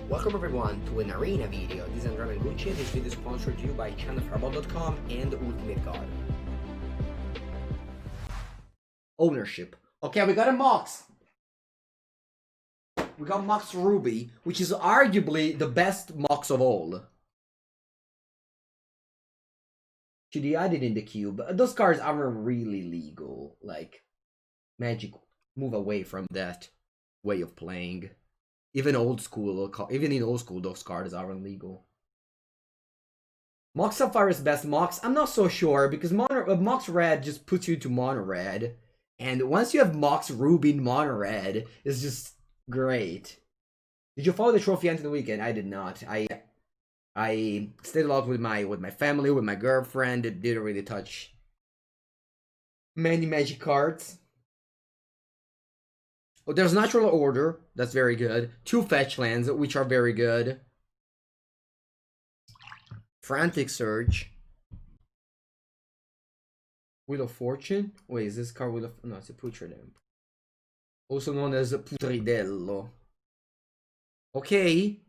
Welcome everyone to an arena video. This is Andrea Mengucci and this video is sponsored to you by channelfireball.com and Ultimate God. Ownership. Okay, we got a Mox. We got Mox Ruby, which is arguably the best Mox of all. Should be added in the cube. Those cards aren't really legal. Like, Magic, move away from that way of playing. Even in old school, those cards aren't legal. Mox Sapphire is best Mox. I'm not so sure because Mox Red just puts you to Mono Red, and once you have Mox Ruby in Mono Red, it's just great. Did you follow the trophy hunt in the weekend? I did not. I stayed a lot with my family, with my girlfriend. It didn't really touch many Magic cards. Oh, there's Natural Order, that's very good. 2 fetch lands, which are very good. Frantic Surge. Wheel of Fortune? Wait, is this card Wheel of... No, it's a Putridem. Also known as Putridello. Okay.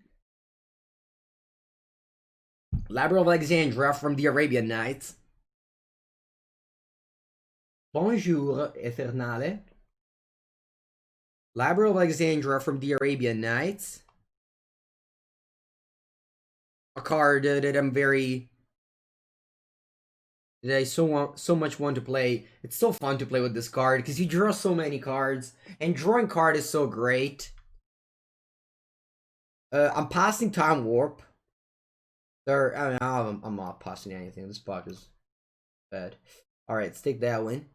Library of Alexandria from the Arabian Nights. Bonjour, Eternale. Library of Alexandria from the Arabian Nights. A card that I'm very... that I so much want to play. It's so fun to play with this card because you draw so many cards. And drawing card is so great. I'm passing Time Warp. I'm not passing anything. This pack is bad. Alright, let's take that one.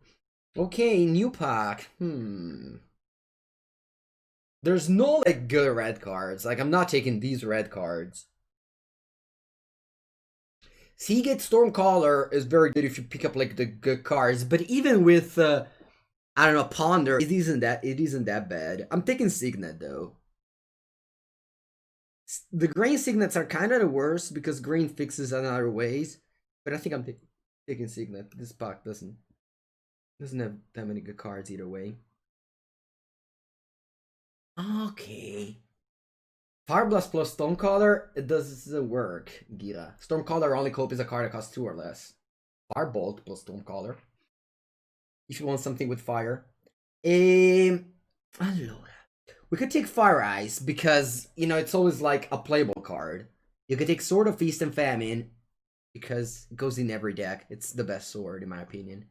Okay, new pack. There's no, like, good red cards. Like, I'm not taking these red cards. Seagate Stormcaller is very good if you pick up, like, the good cards. But even with, I don't know, Ponder, it isn't that bad. I'm taking Signet, though. The green Signets are kind of the worst because green fixes in other ways. But I think I'm taking Signet. This pack doesn't have that many good cards either way. Okay. Fireblast plus Stormcaller, it doesn't work, Gira. Stormcaller only cope is a card that costs 2 or less. Firebolt plus Stormcaller. If you want something with fire. Allora. We could take Fire Ice because, you know, it's always like a playable card. You could take Sword of Feast and Famine because it goes in every deck. It's the best sword, in my opinion.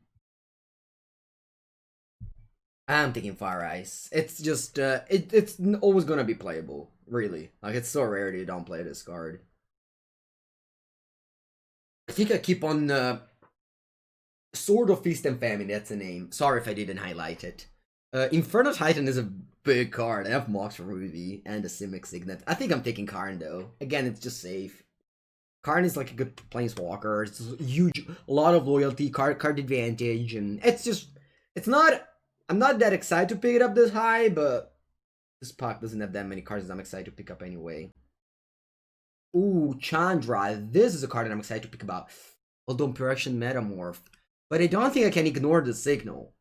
I'm taking Fire Ice. It's just, it's always gonna be playable, really. Like, it's so rare that you don't play this card. I think I keep on, Sword of Feast and Famine, that's the name. Sorry if I didn't highlight it. Inferno Titan is a big card. I have Mox Ruby and a Simic Signet. I think I'm taking Karn, though. Again, it's just safe. Karn is like a good planeswalker. It's huge, a lot of loyalty, card advantage, and it's just, it's not... I'm not that excited to pick it up this high, but this pack doesn't have that many cards that I'm excited to pick up anyway. Ooh, Chandra. This is a card that I'm excited to pick up. Although Direction Metamorph. But I don't think I can ignore the signal.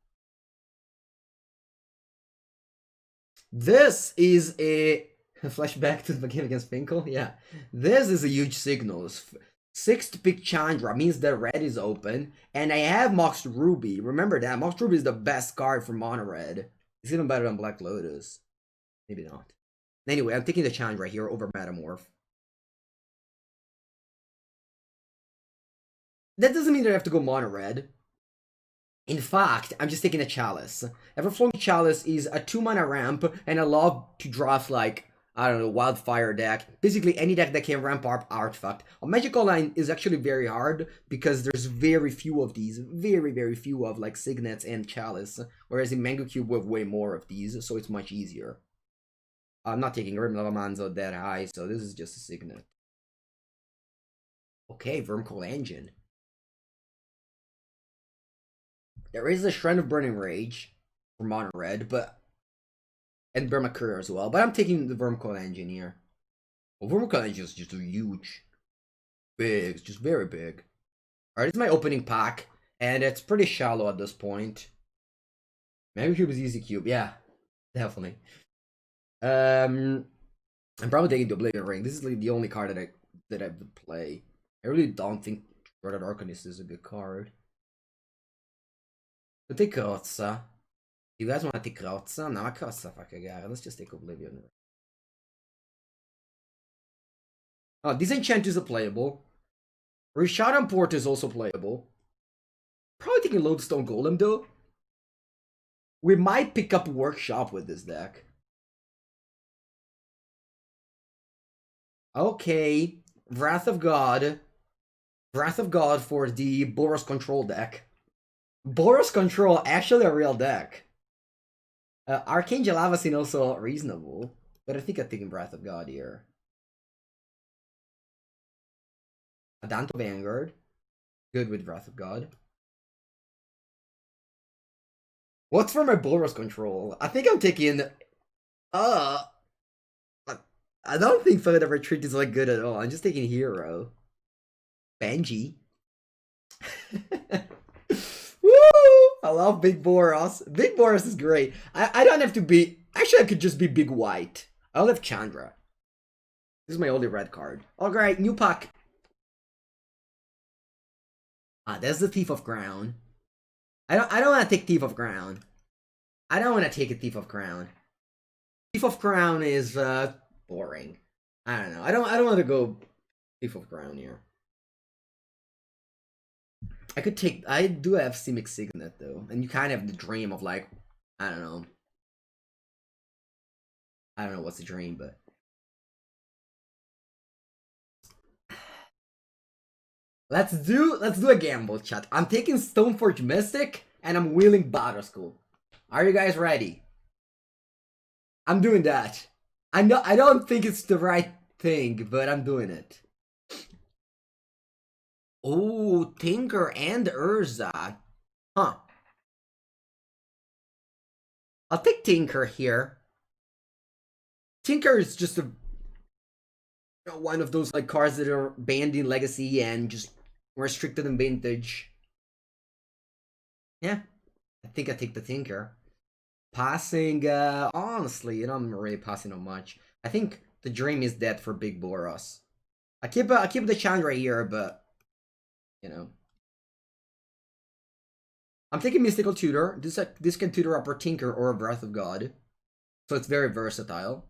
This is a flashback to the game against Finkel. Yeah. This is a huge signal. 6th pick Chandra means the red is open, and I have Mox Ruby. Remember that. Mox Ruby is the best card for Mono Red. It's even better than Black Lotus. Maybe not. Anyway, I'm taking the Chandra here over Metamorph. That doesn't mean that I have to go Mono Red. In fact, I'm just taking a Chalice. Everflowing Chalice is a 2-mana ramp, and I love to draft, like, I don't know, Wildfire deck. Basically, any deck that can ramp up Artifact. A Magic Online is actually very hard because there's very few of these. Very, very few of, like, Signets and Chalice. Whereas in MangoCube, we have way more of these, so it's much easier. I'm not taking Grim Lamanzo that high, so this is just a Signet. Okay, Vermcoil Engine. There is a Shrine of Burning Rage for Mono Red, but... and Burma as well, but I'm taking the Vermcoil Engine here. Well, Vermcoil Engine is just huge. Big, it's just very big. Alright, it's my opening pack, and it's pretty shallow at this point. Mega Cube is easy cube, yeah, definitely. I'm probably taking the Oblivion Ring. This is like the only card that I would play. I really don't think Shrouded Arcanist is a good card. But take Crozza. You guys want to take Crozza? No, Crozza fa cagare. Let's just take Oblivion Ring. Oh, Disenchant is playable. Rishadon Port is also playable. Probably taking Lodestone Golem though. We might pick up Workshop with this deck. Okay, Wrath of God. Wrath of God for the Boros Control deck. Boros Control, actually a real deck. Archangel Avacyn also reasonable, but I think I'm taking Wrath of God here. Adanto Vanguard, good with Wrath of God. What's for my Boros Control? I think I'm taking... I don't think Further Retreat is like good at all. I'm just taking Hero. Benji. Woo! I love Big Boros. Big Boros is great. I don't have to be... Actually, I could just be Big White. I'll have Chandra. This is my only red card. Alright, new pack. There's the Thief of Crown. I don't want to take Thief of Crown. I don't want to take a Thief of Crown. Thief of Crown is boring. I don't know. I don't want to go Thief of Crown here. I could take... I do have Simic Signet though, and you kind of have the dream of like, I don't know. I don't know what's the dream, but let's do a gamble, chat. I'm taking Stoneforge Mystic and I'm wheeling Batterskull. Are you guys ready? I'm doing that. I don't think it's the right thing, but I'm doing it. Oh, Tinker and Urza. Huh. I'll take Tinker here. Tinker is just one of those like cards that are banned in Legacy and just restricted in Vintage. Yeah, I think I take the Tinker. Passing, honestly, I'm not really passing on much. I think the dream is dead for Big Boros. I keep the Chandra here, but you know, I'm taking Mystical Tutor. This can tutor up a Tinker or a Breath of God, so it's very versatile.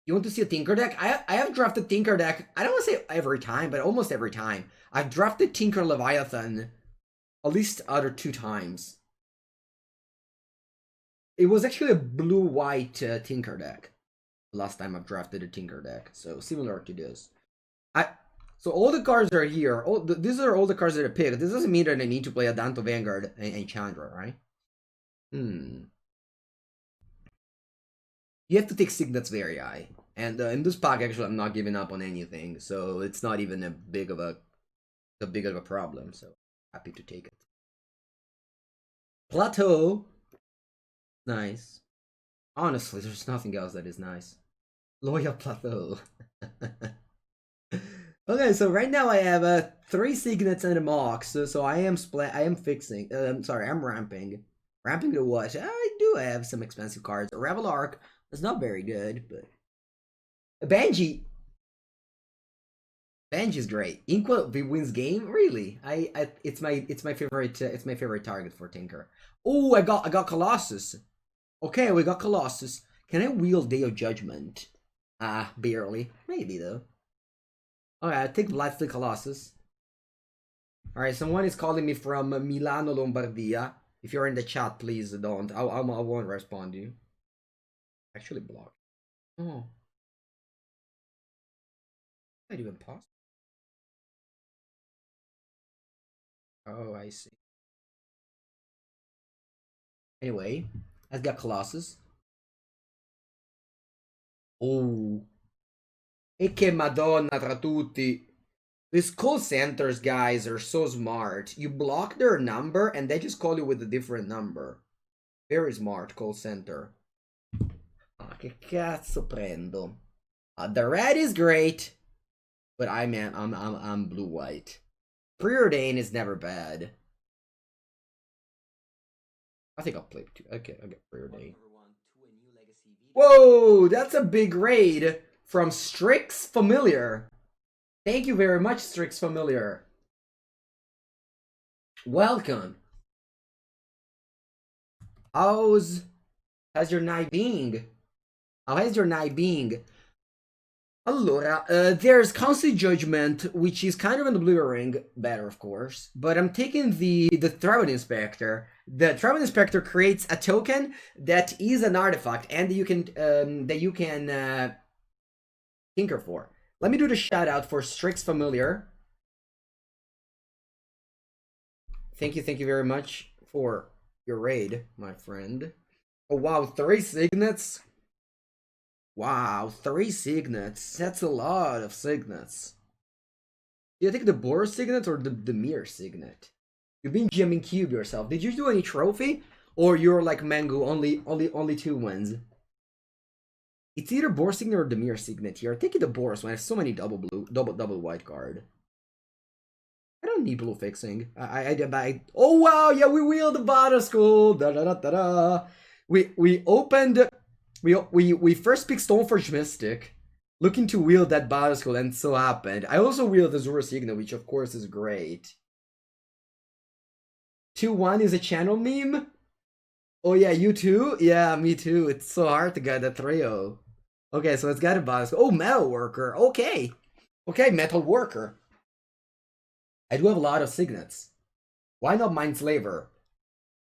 You want to see a Tinker deck? I have drafted Tinker deck. I don't want to say every time, but almost every time. I've drafted Tinker Leviathan at least other 2 times. It was actually a blue-white Tinker deck. Last time I've drafted a Tinker deck, so similar to this. So all the cards are here. These are all the cards that I picked. This doesn't mean that I need to play Adanto Vanguard and Chandra, right? You have to take Signets very high. And in this pack, actually, I'm not giving up on anything, so it's not even a big of a problem. So happy to take it. Plateau, nice. Honestly, there's nothing else that is nice. Loyal Plateau. Okay, so right now I have 3 Signets and a Mox, so I am fixing. Sorry, I'm ramping. Ramping to what? I do have some expensive cards. Revel Arc is not very good, but Banji is great. Inqua wins game, really. It's my favorite target for Tinker. Oh, I got Colossus. Okay, we got Colossus. Can I wield Day of Judgment? Barely. Maybe though. Alright, I take Blightly Colossus. Alright, someone is calling me from Milano, Lombardia. If you're in the chat, please don't. I won't respond to you. Actually block. Oh. I do impossible. Oh, I see. Anyway, I've got Colossus. Oh. E che madonna tra tutti. These call centers guys are so smart. You block their number and they just call you with a different number. Very smart call center. Che cazzo prendo? The red is great, but I'm blue white. Preordain is never bad. I think I'll play 2. Okay, I'll get Preordain. Whoa, that's a big raid from Strix Familiar. Thank you very much, Strix Familiar. Welcome. How's your night being? How has your night been? Allora, there's Constant Judgment, which is kind of in the blue ring, better of course, but I'm taking the Travel Inspector. The Travel Inspector creates a token that is an artifact and you can tinker for. Let me do the shout out for Strix Familiar. Thank you very much for your raid, my friend. Oh wow, 3 signets. Wow, 3 signets. That's a lot of signets. Do you take the Boar signet or the Mir signet? You've been GMing Cube yourself. Did you do any trophy? Or you're like Mango, only 2 wins? It's either Boar signet or the Mir signet here. Take the Boars when I have so many double white card. I don't need blue fixing. Oh wow, yeah, we wheeled the bottom school. Da da da da da. We opened. We first picked Stoneforge Mystic, looking to wield that bottom school, and so happened. I also wield the Zora Signa, which of course is great. 2-1 is a channel meme. Oh yeah, you too? Yeah, me too. It's so hard to get that trio. Okay, so it's got a bottom school. Oh, Metal Worker. Okay. Okay, Metal Worker. I do have a lot of signets. Why not Mindslaver?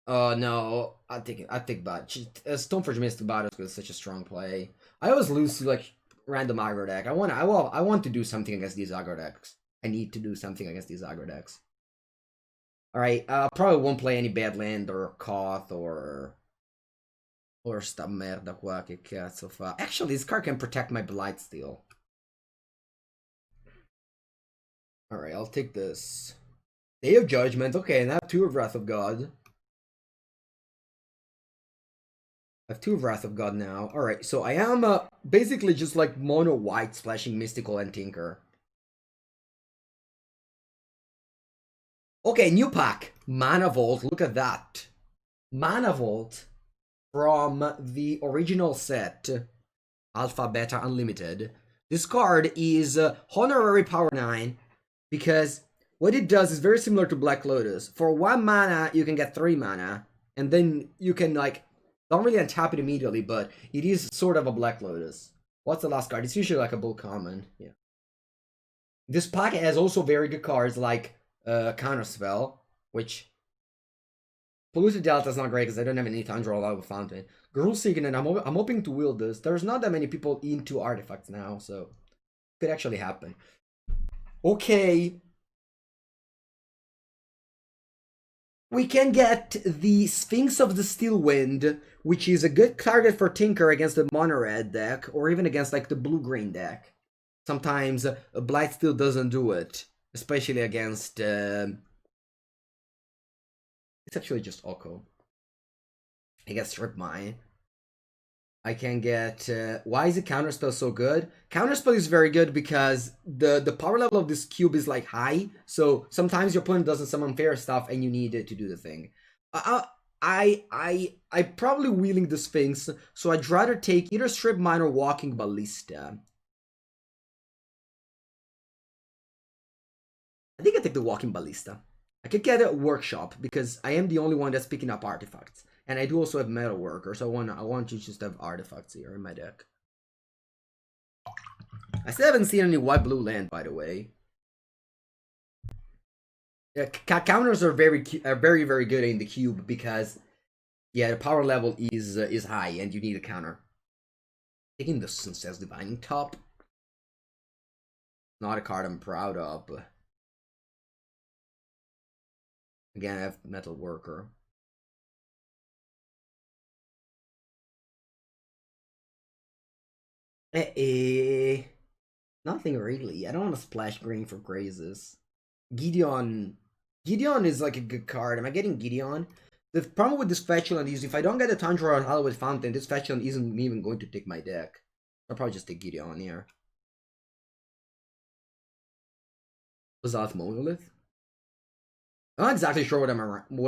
No, I think bot. Stoneforge Mystic Bottom is such a strong play. I always lose to like random aggro deck. I want to do something against these aggro decks. I need to do something against these aggro decks. Alright, probably won't play any bad land or Koth or sta merda qua che cazzo fa. Actually, this card can protect my Blightsteel. Alright, I'll take this. Day of Judgment, okay, and I have 2 of Wrath of God. I have 2 of Wrath of God now. Alright, so I am basically just like mono white splashing Mystical and Tinker. Okay, new pack. Mana Vault, look at that. Mana Vault from the original set. Alpha, Beta, Unlimited. This card is Honorary Power 9 because what it does is very similar to Black Lotus. For 1 mana, you can get 3 mana, and then you can like don't really untap it immediately, but it is sort of a Black Lotus. What's the last card? It's usually like a Bull Common. Yeah. This pack has also very good cards like Counterspell, which Polluted Delta is not great because I don't have any time to roll out of Fountain. Gruul Signet, I'm hoping to wield this. There's not that many people into artifacts now, so it could actually happen. Okay. We can get the Sphinx of the Steel Wind, which is a good target for Tinker against the mono-red deck, or even against like the blue-green deck. Sometimes a Blightsteel doesn't do it, especially against... it's actually just Oko. I get Strip Mine. I can get... why is the Counterspell so good? Counterspell is very good because the power level of this cube is like high, so sometimes your opponent doesn't summon fair stuff and you need it to do the thing. I probably wheeling the Sphinx, so I'd rather take either Strip Mine or Walking Ballista. I think I take the Walking Ballista. I could get a Workshop because I am the only one that's picking up artifacts. And I do also have Metal Worker, so I want to just have artifacts here in my deck. I still haven't seen any white-blue land, by the way. Yeah, counters are very good in the cube because, yeah, the power level is high and you need a counter. Taking the Sunset's Divining Top. Not a card I'm proud of. Again, I have Metal Worker. Nothing really. I don't want to splash green for Grazes. Gideon is like a good card. Am I getting Gideon? The problem with this Fetchland is if I don't get a Tundra on Hallowed Fountain, this Fetchland isn't even going to take my deck. I'll probably just take Gideon here. Was that Monolith? I'm not exactly sure what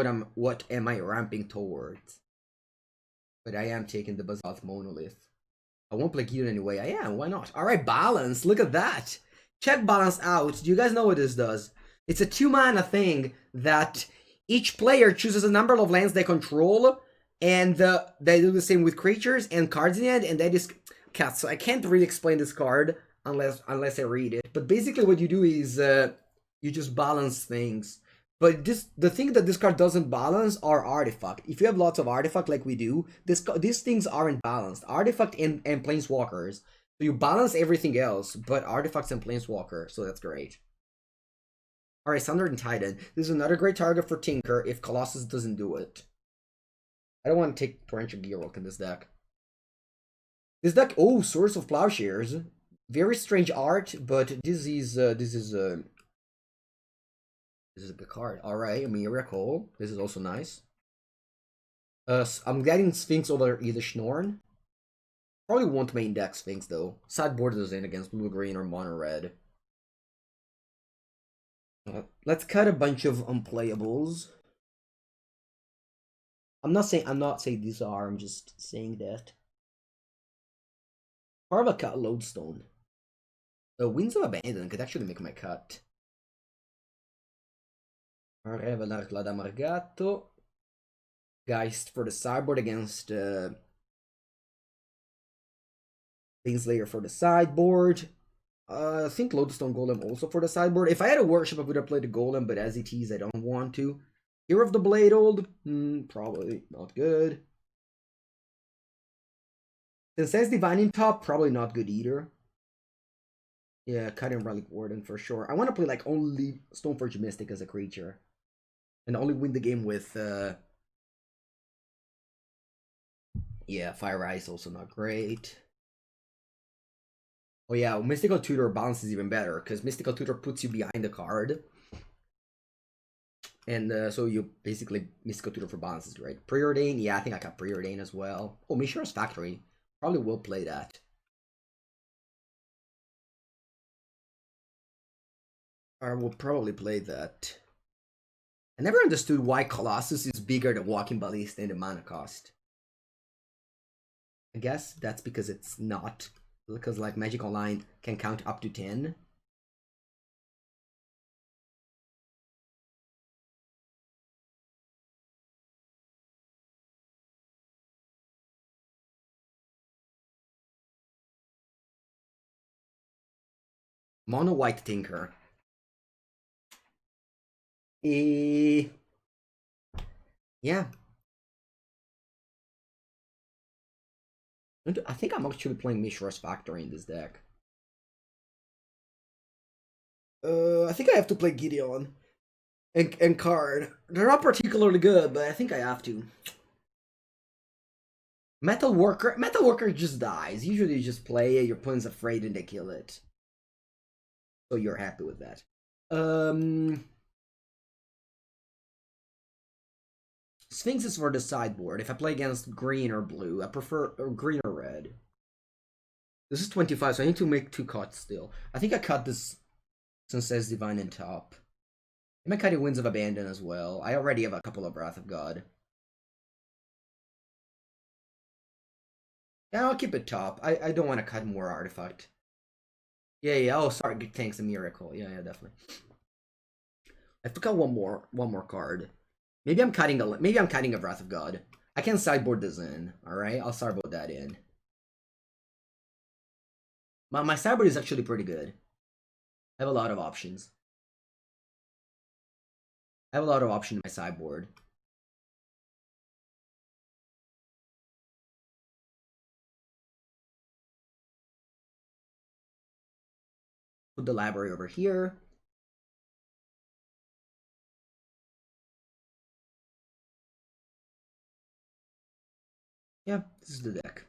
am I ramping towards. But I am taking the Basalt Monolith. I won't play Gideon anyway. I am, why not? Alright, balance, look at that. Check balance out. Do you guys know what this does? It's a 2-mana thing that each player chooses a number of lands they control, and they do the same with creatures and cards in the end, and they just cast. So I can't really explain this card unless I read it. But basically what you do is you just balance things. But the thing that this card doesn't balance are artifact. If you have lots of artifact like we do, these things aren't balanced. Artifact and planeswalkers. So you balance everything else, but artifacts and planeswalker. So that's great. Alright, Thunder and Titan. This is another great target for Tinker if Colossus doesn't do it. I don't want to take Torrential Gearwalk in this deck. This deck, oh, Source of Plowshares. Very strange art, but this is a good card. Alright, a Miracle. This is also nice. I'm getting Sphinx over either Schnorn. Probably won't main deck Sphinx though. Sideboard is in against blue, green, or mono red. Let's cut a bunch of unplayables. I'm not saying these are, I'm just saying that. Part of a cut Lodestone. Winds of Abandon could actually make my cut. Revelar Clada Margato. Geist for the sideboard against Baneslayer for the sideboard. I think Lodestone Golem also for the sideboard. If I had a worship, I would have played the Golem, but as it is, I don't want to. Hero of the Blade Old, probably not good. Since Divine top, probably not good either. Yeah, cutting Relic Warden for sure. I want to play like only Stoneforge Mystic as a creature. And only win the game with yeah, Fire Ice also not great. Oh yeah, Mystical Tutor balance is even better, because Mystical Tutor puts you behind the card. And so you basically Mystical Tutor for balance is great. Preordain, yeah, I think I got Preordain as well. Oh, Mishra's Factory. Probably will play that. I will probably play that. I never understood why Colossus is bigger than Walking Ballista in the mana cost. I guess that's because it's not. Because like Magic Online can count up to 10. Mono White Tinker. Yeah. I think I'm actually playing Mishra's Factory in this deck. I think I have to play Gideon and Card. They're not particularly good, but I think I have to. Metal Worker just dies. Usually you just play it, your opponent's afraid and they kill it. So you're happy with that. Sphinx is for the sideboard. If I play against green or blue, I prefer green or red. This is 25, so I need to make 2 cuts still. I think I cut this since it says Divine in top. I might cut it Winds of Abandon as well. I already have a couple of Wrath of God. Yeah, I'll keep it top. I don't want to cut more artifact. Yeah. Oh, sorry. Thanks, a miracle. Yeah, definitely. I forgot one more card. Maybe I'm cutting a Wrath of God. I can sideboard this in. All right, I'll sideboard that in. My sideboard is actually pretty good. I have a lot of options. I have a lot of options in my sideboard. Put the library over here. Yeah, this is the deck.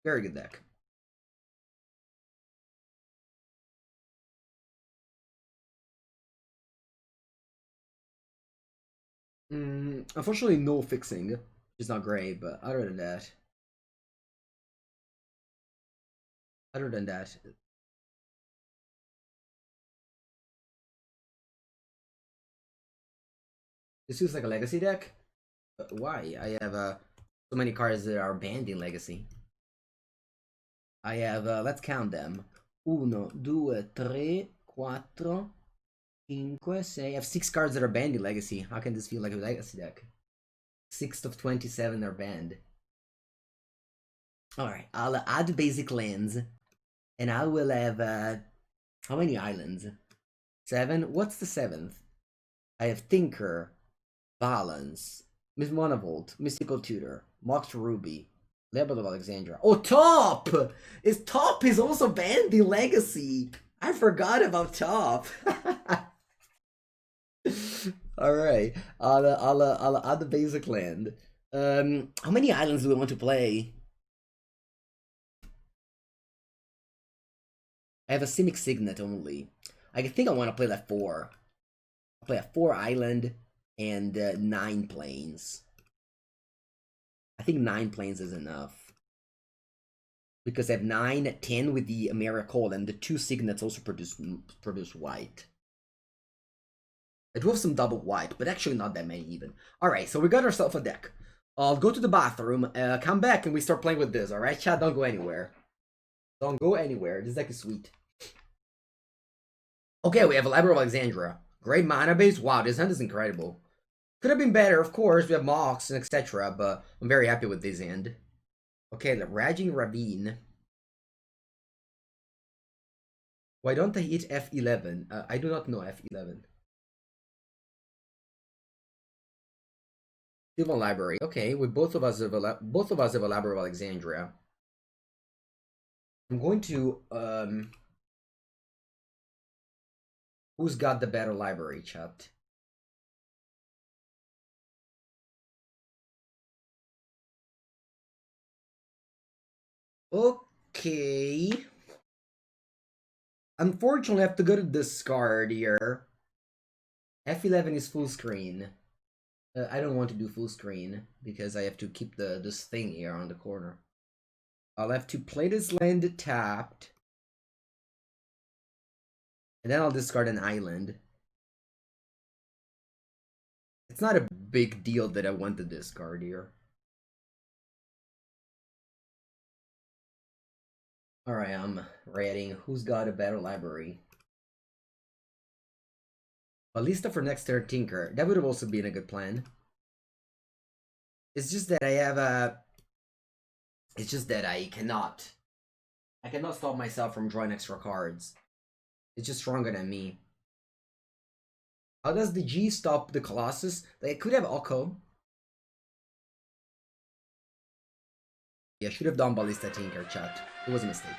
Very good deck. Unfortunately, no fixing, which is not great, but other than that, this feels like a legacy deck. Why? I have so many cards that are banned in Legacy. I have, let's count them. 1, 2, 3, 4, 5, 6. I have 6 cards that are banned in Legacy. How can this feel like a Legacy deck? 6 of 27 are banned. Alright, I'll add basic lands. And I will have, how many islands? 7? What's the 7th? I have Tinker, Balance, Miss Monovolt, Mystical Tutor, Mox Ruby, Label of Alexandria. Oh, Top! Top is also banned in Legacy. I forgot about Top. Alright, I'll add the basic land. How many islands do we want to play? I have a Simic Signet only. I think I want to play that 4. I'll play a 4 island and 9 planes. I think 9 planes is enough. Because I have 9, 10 with the Miracle, and the 2 Signets also produce white. I do have some double white, but actually not that many even. Alright, so we got ourselves a deck. I'll go to the bathroom, come back, and we start playing with this, alright? Chat, don't go anywhere. Don't go anywhere. This deck is sweet. Okay, we have a Library of Alexandria. Great mana base. Wow, this hand is incredible. Could have been better, of course. We have Mox and etc., but I'm very happy with this hand. Okay, the Raging Ravine. Why don't I hit F11? I do not know F11. Civil Library. Okay, with both of us have a Library of Alexandria. I'm going to who's got the better library, chat? Okay. Unfortunately, I have to go to discard here. F11 is full screen. I don't want to do full screen because I have to keep this thing here on the corner. I'll have to play this land tapped. And then I'll discard an island. It's not a big deal that I want to discard here. Alright, I'm rating. Who's got a better library? Ballista for next turn, Tinker. That would have also been a good plan. It's just that I have a... It's just that I cannot stop myself from drawing extra cards. It's just stronger than me. How does the G stop the Colossus? They could have Oko. Yeah, should have done Ballista Tinker, chat. It was a mistake.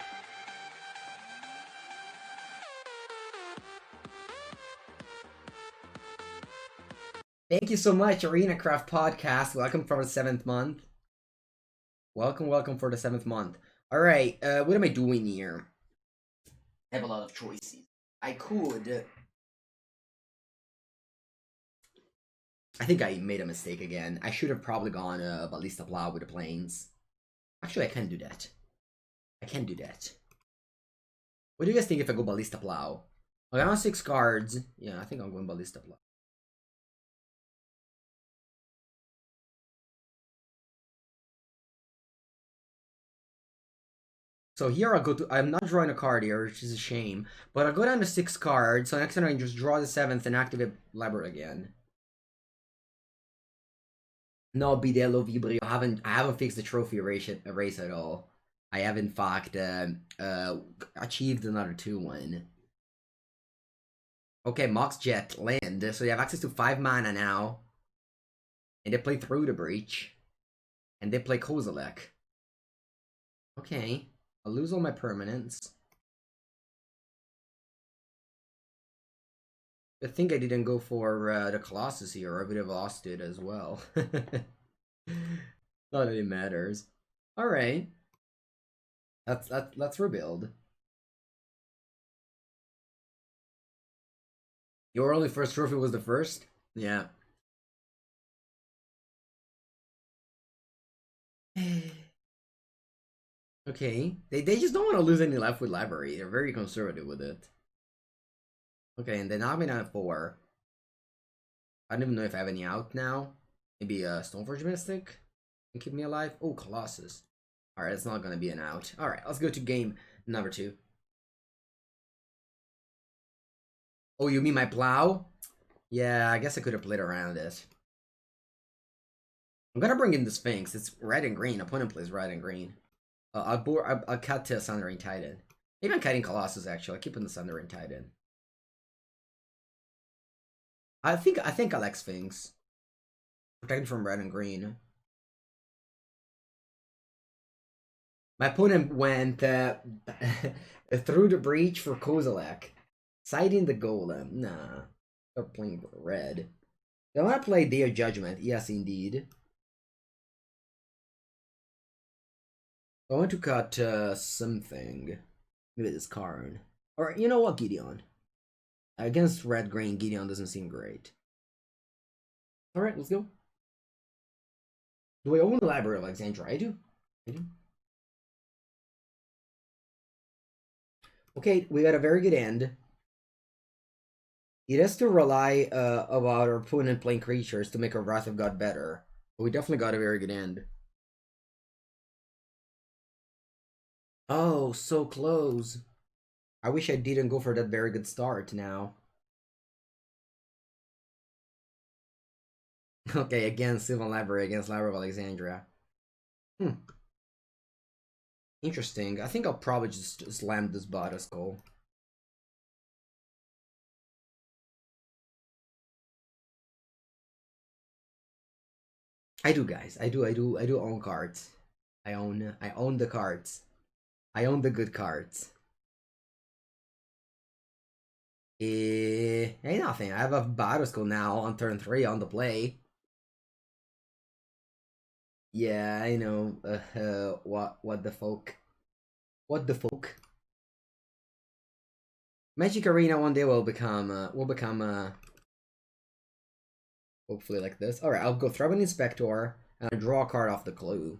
Thank you so much, ArenaCraft Podcast. Welcome for the 7th month. Welcome for the 7th month. Alright, what am I doing here? I have a lot of choices. I think I made a mistake again. I should have probably gone Ballista Plow with the planes. Actually, I can't do that. What do you guys think if I go Ballista Plow? I got 6 cards. Yeah, I think I'm going Ballista Plow. So here I'll go to... I'm not drawing a card here, which is a shame. But I'll go down to 6 cards. So next time I can just draw the 7th and activate Library again. No, Bidello Vibrio. I haven't fixed the trophy race at all. I have in fact achieved another 2-1. Okay, Mox Jet land. So you have access to 5 mana now. And they play Through the Breach. And they play Kozilek. Okay. I'll lose all my permanents. I think I didn't go for the Colossus here. I would have lost it as well. Not that it matters. Alright. Let's rebuild. Your only first trophy was the first? Yeah. Okay. They just don't want to lose any left with library. They're very conservative with it. Okay, and then I'm in at 4. I don't even know if I have any out now. Maybe a Stoneforge Mystic can keep me alive. Oh, Colossus. Alright, it's not gonna be an out. Alright, let's go to game number 2. Oh, you mean my plow? Yeah, I guess I could have played around it. I'm gonna bring in the Sphinx. It's red and green. Opponent plays red and green. I'll cut to Sundering Titan. Maybe I'm cutting Colossus actually. I'll keep in the Sundering Titan. I think I like Sphinx. Protected from red and green. My opponent went through the breach for Kozilek. Siding the Golem. Nah. They're playing red. They want to play Day of Judgment. Yes, indeed. I want to cut something. Maybe this card. Or you know what, Gideon? Against red green, Gideon doesn't seem great. Alright, let's go. Do I own the Library of Alexandria? I do. I do. Okay, we got a very good end. It has to rely about our opponent playing creatures to make our Wrath of God better. But we definitely got a very good end. Oh, so close. I wish I didn't go for that very good start now. Okay, again, Sylvan Library against Library of Alexandria. Interesting. I think I'll probably just slam this Bodice Goal. I do, guys. I do own cards. I own the cards. I own the good cards. Ain't nothing. I have a Bodice Goal now on turn 3 on the play. Yeah, I know. What the folk? What the folk? Magic Arena one day will become hopefully like this. All right, I'll go throw an Inspector and I'll draw a card off the clue.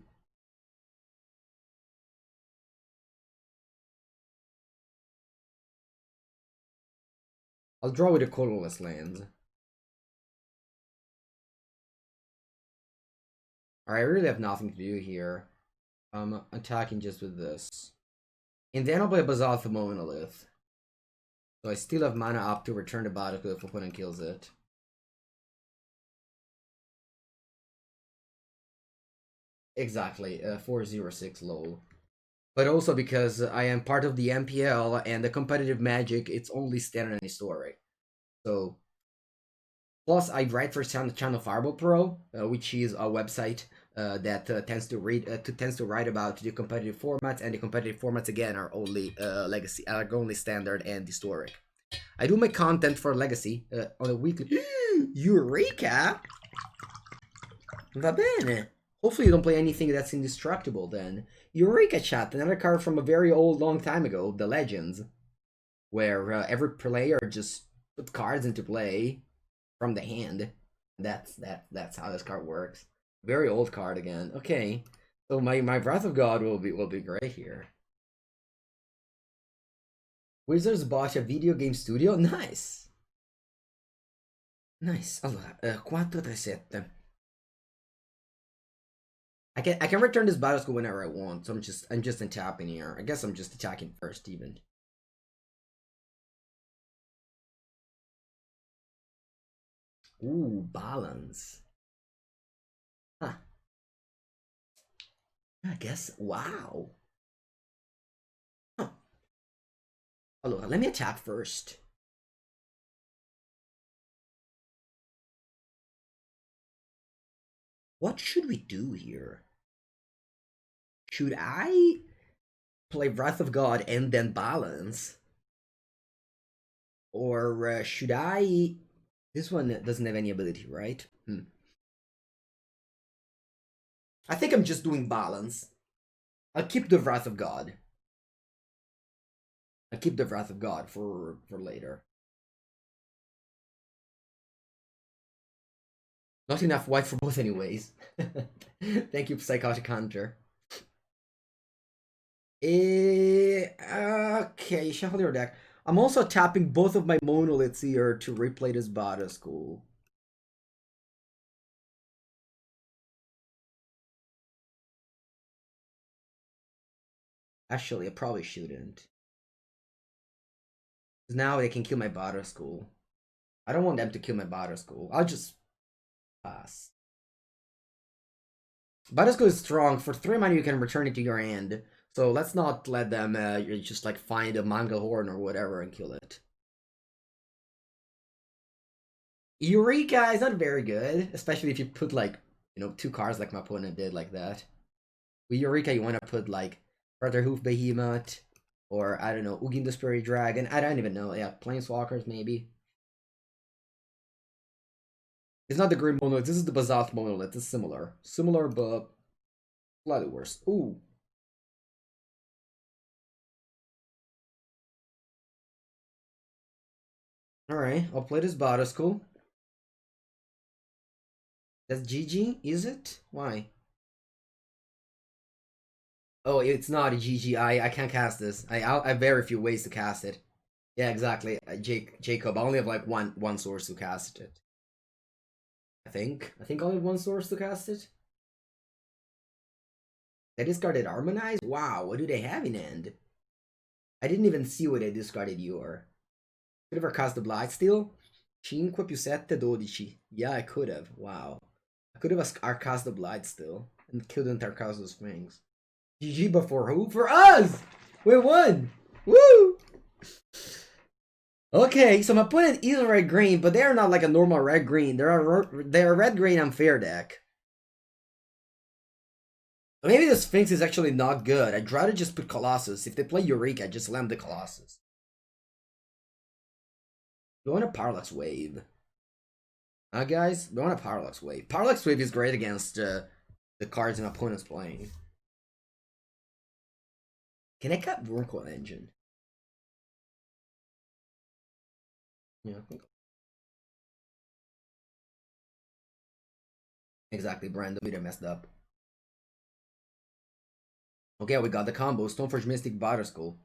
I'll draw with the colorless lands. Alright, I really have nothing to do here. I'm attacking just with this. And then I'll play Basalt Monolith. So I still have mana up to return the battlefield if opponent kills it. Exactly, 406 lol. But also because I am part of the MPL and the competitive Magic, it's only standard and historic. So, plus I write for Channel Fireball Pro, which is a website that tends to write about the competitive formats, and the competitive formats again are only legacy, are only standard and historic. I do make content for legacy on a weekly. Eureka! Va bene. Hopefully you don't play anything that's indestructible then. Eureka Chat, another card from a very old, long time ago, the Legends, where every player just put cards into play from the hand. That's how this card works. Very old card again. Okay, so my Wrath of God will be great here. Wizards bought a video game studio. Nice. Nice. Allora, 437. I can return this battle school whenever I want, so I'm just tapping here. I guess I'm just attacking first even. Ooh, balance. Huh. I guess, wow. Huh. Allora, let me attack first. What should we do here? Should I play Wrath of God and then balance? Or should I... This one doesn't have any ability, right? I think I'm just doing balance. I'll keep the Wrath of God. I'll keep the Wrath of God for later. Not enough white for both anyways. Thank you, Psychotic Hunter. Okay, shuffle your deck. I'm also tapping both of my monoliths here to replay this Bada School. Actually, I probably shouldn't. Now they can kill my Bada School. I don't want them to kill my Bada School. I'll just pass. Bada School is strong. For 3 mana, you can return it to your hand. So let's not let them just like find a Manga Horn or whatever and kill it. Eureka is not very good, especially if you put like, 2 cards like my opponent did like that. With Eureka, you want to put like Brotherhoof Behemoth, or I don't know, Ugin the Spirit Dragon. I don't even know. Yeah, Planeswalkers maybe. It's not the Green Monolith. This is the Bazath Monolith. It's similar. Similar, but slightly worse. Ooh. Alright, I'll play this Bada School. That's GG, is it? Why? Oh, it's not a GG. I can't cast this. I have very few ways to cast it. Yeah, exactly. Jacob, I only have like one source to cast it. I think I only have one source to cast it. They discarded Harmonize? Wow, what do they have in hand? I didn't even see what they discarded your. Could have cast the Blightsteel? 5 più 7, 12. Yeah, I could have. Wow. I could have cast the Blightsteel and killed Tarkazo's Fangs. GG, but for who? For us! We won! Woo! Okay, so my opponent is red-green, but they're not like a normal red-green. They're a red-green unfair deck. Maybe the Sphinx is actually not good. I'd rather just put Colossus. If they play Eureka, just slam the Colossus. We want a Parallax Wave. Guys? We want a Parallax Wave. Parallax Wave is great against the cards my opponent's playing. Can I cut Wurmcoil Engine? Yeah. Exactly, Brandon. We messed up. Okay, we got the combo. Stoneforge Mystic Bada School.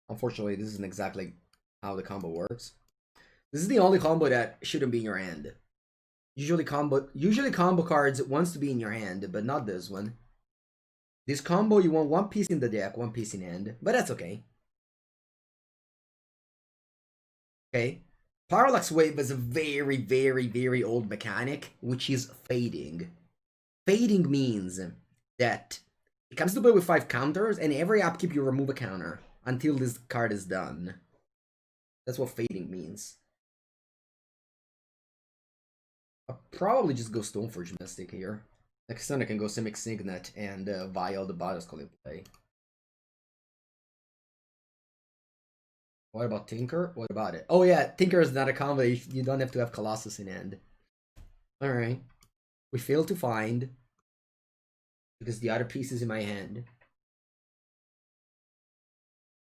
Unfortunately, this isn't exactly how the combo works. This is the only combo that shouldn't be in your hand. Usually combo cards wants to be in your hand, but not this one. This combo, you want 1 piece in the deck, 1 piece in hand, but that's okay. Okay. Parallax Wave is a very, very, very old mechanic, which is fading. Fading means that it comes to play with 5 counters, and every upkeep you remove a counter until this card is done. That's what fading means. I'll probably just go Stoneforge Mystic here. Next turn I can go Simic Signet and Vial the Bada School in play. What about Tinker? What about it? Oh yeah, Tinker is not a combo. You don't have to have Colossus in hand. Alright. We failed to find. Because the other piece is in my hand.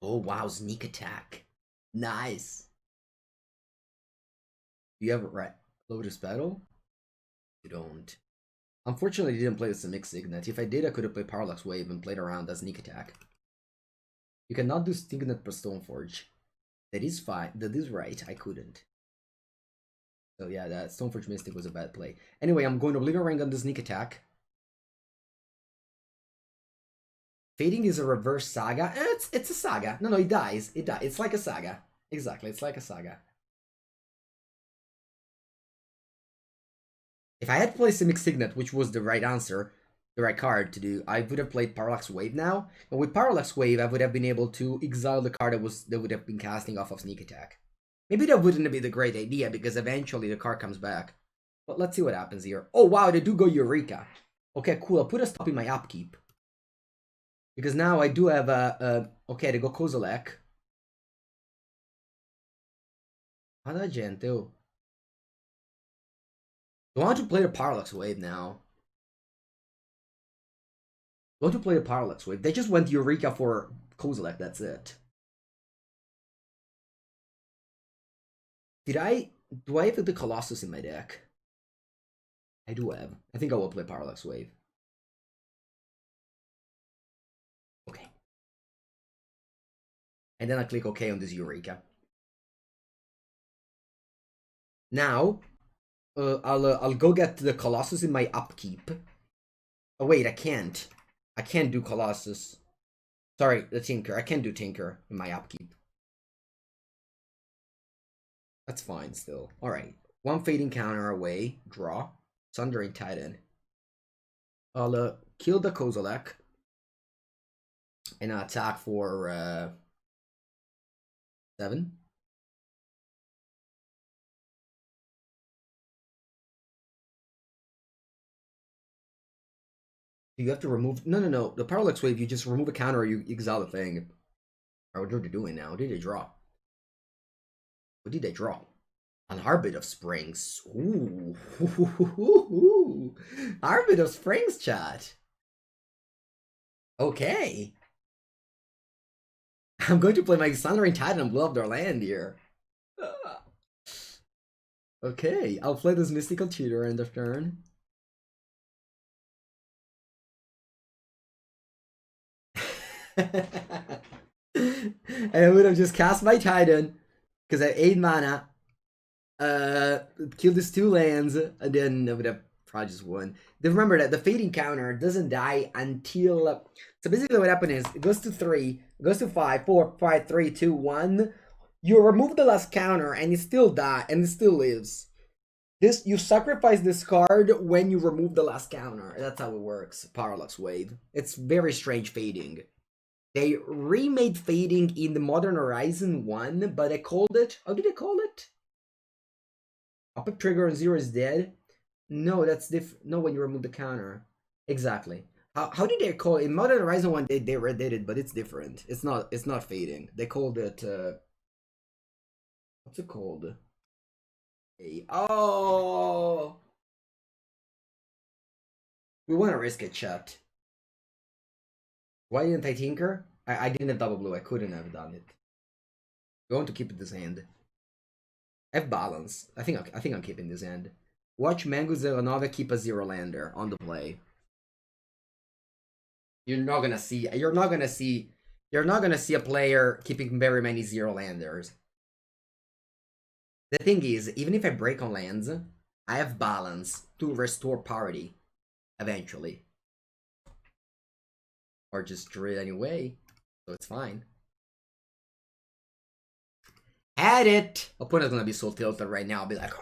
Oh wow, Sneak Attack. Nice. Do you have a Lotus Battle? You don't. Unfortunately, I didn't play with Simic Signet. If I did, I could have played Parallax Wave and played around as Sneak Attack. You cannot do Signet per Stoneforge. That is fine. That is right. I couldn't. So yeah, that Stoneforge Mystic was a bad play. Anyway, I'm going to Oblivion Ring on the Sneak Attack. Fading is a reverse saga. It's a saga. No, it dies. It dies. It's like a saga. Exactly, it's like a saga. If I had played Simic Signet, which was the right answer, the right card to do, I would have played Parallax Wave now. And with Parallax Wave, I would have been able to exile the card that would have been casting off of Sneak Attack. Maybe that wouldn't be the great idea, because eventually the card comes back. But let's see what happens here. Oh wow, they do go Eureka. Okay, cool. I'll put a stop in my upkeep. Because now I do have okay, they go Kozilek. Alla gente, oh. I want to play the Parallax Wave now. I want to play the Parallax Wave. They just went Eureka for Kozilek, that's it. Do I have the Colossus in my deck? I do have. I think I will play Parallax Wave. Okay. And then I click OK on this Eureka. Now, I'll go get the Colossus in my upkeep. Oh wait, I can't. I can't do Colossus. Sorry, the Tinker. I can't do Tinker in my upkeep. That's fine still. Alright. One fading counter away. Draw. Sundering Titan. I'll kill the Kozilek. And attack for 7. You have to remove... No. The Parallax Wave, you just remove a counter or you exile the thing. Or what are they doing now? What did they draw? What did they draw? An Arbit of Springs. Ooh. Arbit of Springs, chat. Okay. I'm going to play my Sundering Titan and blow up their land here. Okay, I'll play this Mystical Tutor end of turn. And I would have just cast my Titan because I have 8 mana. Kill these 2 lands, and then I would have probably just won. Then remember that the fading counter doesn't die until. So basically, what happened is it goes to 3, goes to 5, 4, 5, 3, 2, 1. You remove the last counter, and it still dies, and it still lives. This you sacrifice this card when you remove the last counter. That's how it works. Parallax Wave. It's very strange fading. They remade fading in the Modern Horizon 1, but they called it. How did they call it? Up trigger on 0 is dead. No, that's different. No, when you remove the counter. Exactly. How did they call it? In Modern Horizon 1 they redid it, but it's different. It's not fading. They called it what's it called? Oh, we want to risk it, chat. Why didn't I tinker? I didn't have double blue. I couldn't have done it. We want to keep it this hand. I have balance. I think I'm keeping this hand. Watch Mango Zelenova keep a 0-lander on the play. You're not gonna see a player keeping very many 0-landers. The thing is, even if I break on lands, I have balance to restore party eventually. Or just draw it anyway. So it's fine. Had it! Opponent's gonna be so tilted right now. I'll be like,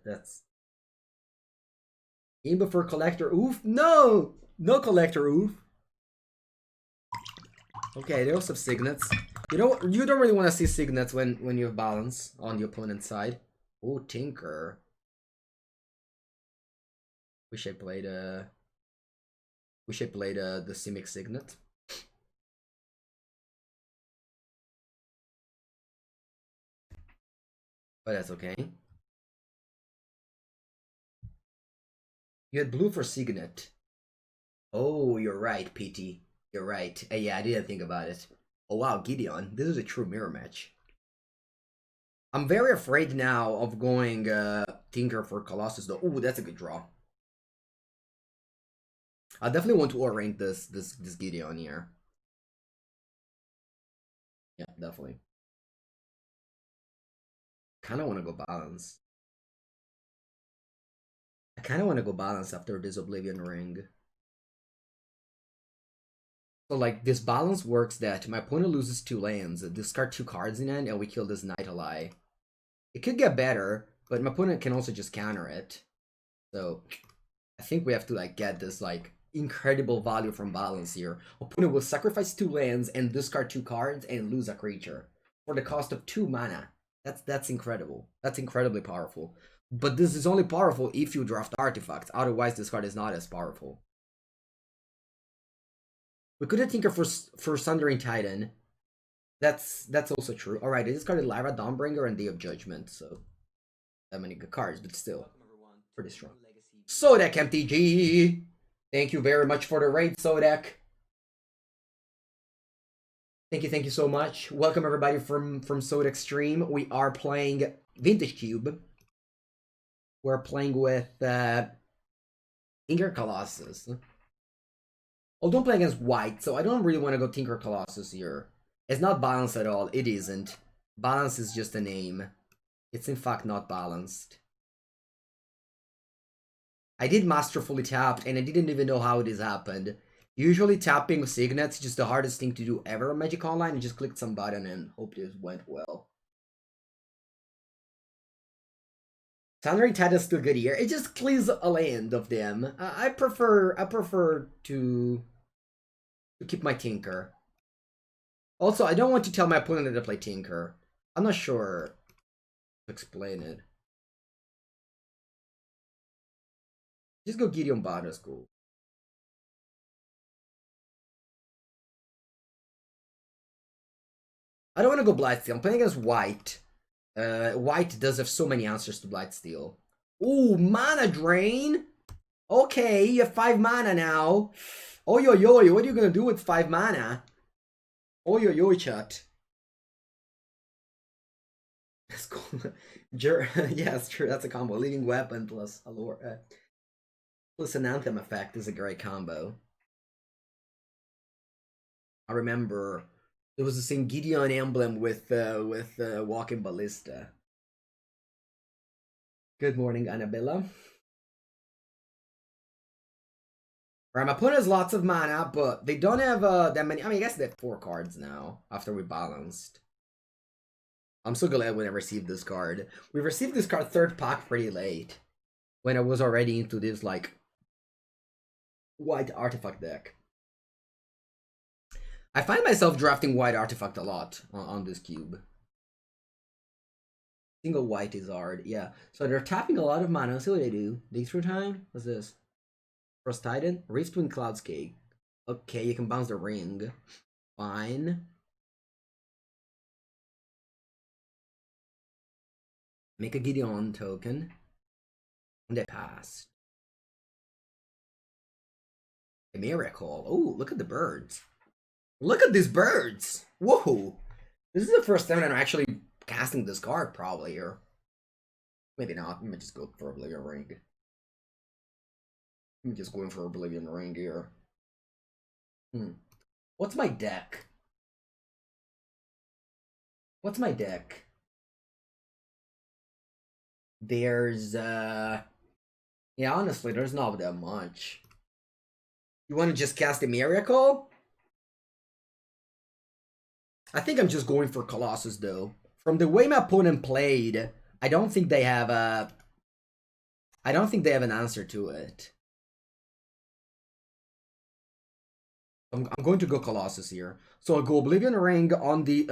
that's game before collector. Oof! No! No collector. Oof. Okay, they also have signets. You don't really want to see signets when you have balance on the opponent's side. Oh, Tinker. Wish I played the Simic Signet. But that's okay. You had blue for Signet. Oh, you're right, PT. You're right. Yeah, I didn't think about it. Oh wow, Gideon. This is a true mirror match. I'm very afraid now of going Tinker for Colossus though. Ooh, that's a good draw. I definitely want to rank this Gideon here. Yeah, definitely. Kinda wanna go balance. I kinda wanna go balance after this Oblivion Ring. So like this balance works that my opponent loses 2 lands, discard 2 cards in it, and we kill this Night Ally. It could get better, but my opponent can also just counter it. So I think we have to like get this like incredible value from balance here. Opponent will sacrifice 2 lands and discard 2 cards and lose a creature for the cost of 2 mana. That's incredible. That's incredibly powerful. But this is only powerful if you draft artifacts. Otherwise, this card is not as powerful. We could have Tinker for Sundering Titan. That's also true. Alright, I discarded Lyra, Dawnbringer, and Day of Judgment, so that many good cards, but still pretty strong. Sodek MTG! Thank you very much for the raid, Sodek. Thank you so much. Welcome everybody from Sodek stream. We are playing Vintage Cube. We're playing with Tinker Colossus. Oh, don't play against white, so I don't really want to go Tinker Colossus here. It's not balanced at all. It isn't. Balance is just a name. It's in fact not balanced. I did masterfully tapped, and I didn't even know how this happened. Usually tapping signets is just the hardest thing to do ever on Magic Online. I just clicked some button and hope this went well. Thundering Tide is still good here. It just clears a land of them. I prefer to keep my Tinker. Also, I don't want to tell my opponent to play Tinker. I'm not sure to explain it. Just go Gideon Bada School. I don't want to go Blightsteel. I'm playing against White. White does have so many answers to Blightsteel. Ooh, Mana Drain? Okay, you have 5 mana now. Oh yo yo, what are you gonna do with 5 mana? Oh yo yo, chat. That's cool. Yeah, it's true. That's a combo. Leading Weapon plus Allure. Plus an Anthem effect is a great combo. I remember there was the same Gideon emblem with Walking Ballista. Good morning, Annabella. Right, my opponent has lots of mana, but they don't have that many. I mean, I guess they have 4 cards now after we balanced. I'm so glad when I received this card. We received this card 3rd pack pretty late, when I was already into this like white artifact deck. I find myself drafting white artifact a lot on this cube. Single white is hard, yeah. So they're tapping a lot of mana. Let's see what they do. Dig through time? What's this? Frost Titan? Rift Twin Cloudscape. Okay, you can bounce the ring. Fine. Make a Gideon token. And they pass. A miracle. Oh, look at the birds. Look at these birds! Whoa! This is the first time I'm actually casting this card, probably, or maybe not. I might just go for Oblivion Ring. I'm just going for Oblivion Ring here. What's my deck? What's my deck? There's, yeah, honestly, there's not that much. You want to just cast a Miracle? I think I'm just going for Colossus, though. From the way my opponent played, I don't think they have a... I don't think they have an answer to it. I'm going to go Colossus here. So I'll go Oblivion Ring on the...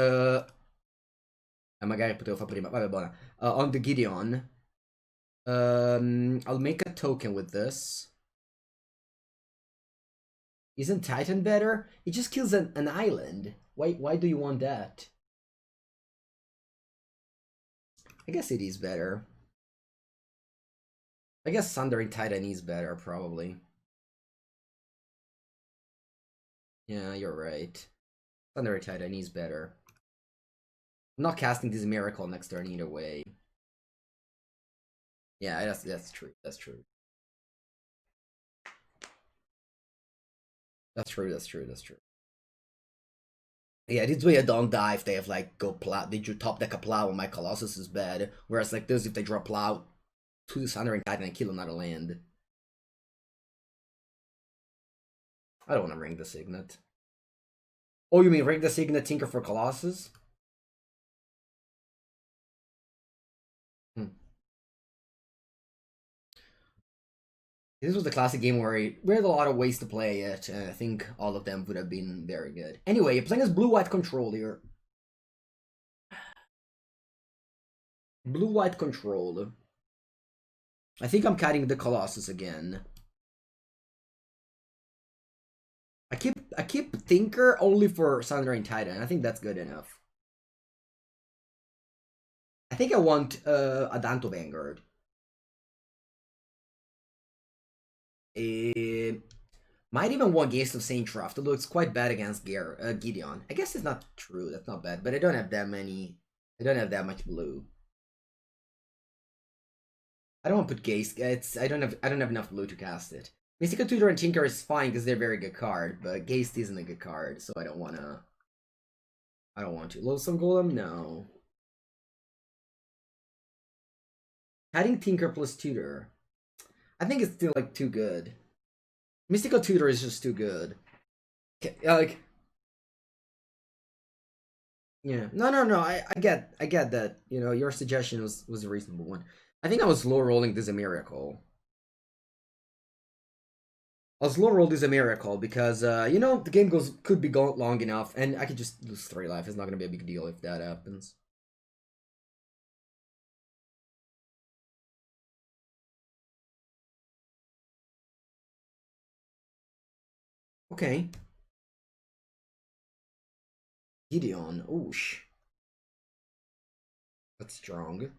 magari potevo fare prima. Vabbè, buona. On the Gideon. I'll make a token with this. Isn't Titan better? It just kills an island. Why do you want that? I guess it is better. I guess Sundering Titan is better, probably. Yeah, you're right. Sundering Titan is better. I'm not casting this Miracle next turn either way. Yeah, that's true. That's true. That's true. Yeah, this way I don't die if they have like go plow. Did you top deck a plow when my Colossus is bad? Whereas like this, if they draw plow to the Sundering Titan and kill another land. I don't want to ring the Signet. Oh, you mean ring the Signet Tinker for Colossus? This was the classic game where we had a lot of ways to play it, and I think all of them would have been very good. Anyway, you're playing as blue-white control here. Blue-white control. I think I'm cutting the Colossus again. I keep Tinker only for Sundering Titan. I think that's good enough. I think I want a Danto Vanguard. Might even want Gaze of Saint Trough, although it's quite bad against Gideon. I guess it's not true, that's not bad, but I don't have that many. I don't have that much blue. I don't want to put Gaze. I don't have enough blue to cast it. Mystical Tutor and Tinker is fine because they're a very good card, but Gaze isn't a good card, so I don't want to. Loathsome Golem? No. Adding Tinker plus Tutor. I think it's still like too good. Mystical Tutor is just too good. Like, yeah, no. I get that. You know, your suggestion was a reasonable one. I think I was low rolling this a miracle. I was low rolled is a miracle because you know the game could be going long enough, and I could just lose 3 life. It's not gonna be a big deal if that happens. Okay, Gideon. Oosh, that's strong.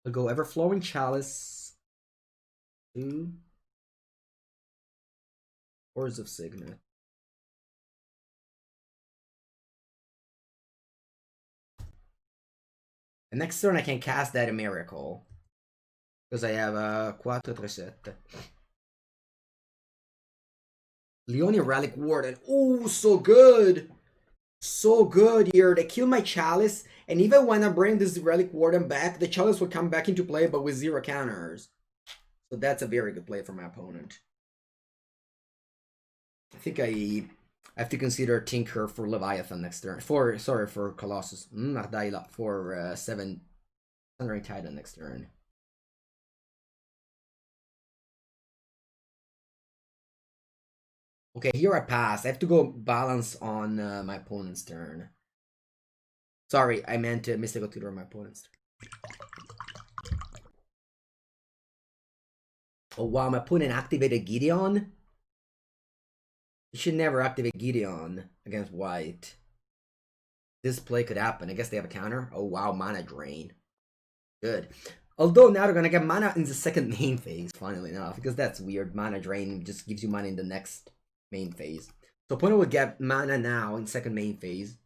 I'll go Everflowing Chalice. 2 Ores of Signet. And next turn I can cast that a miracle. Because I have a 4, 3, 7. Leonie Relic Warden. Oh, so good! So good here. They kill my Chalice, and even when I bring this Relic Warden back, the Chalice will come back into play, but with 0 counters. So that's a very good play for my opponent. I think I have to consider Tinker for Leviathan next turn. For Colossus. Nardaila for 7 Thundering Titan next turn. Okay, here I pass. I have to go balance on my opponent's turn. Sorry, I meant Mystical Tutor on my opponent's turn. Oh wow, my opponent activated Gideon? You should never activate Gideon against white. This play could happen. I guess they have a counter. Oh wow, mana drain. Good. Although now they're gonna get mana in the second main phase, funnily enough, because that's weird. Mana drain just gives you mana in the next main phase. So opponent would get mana now in second main phase.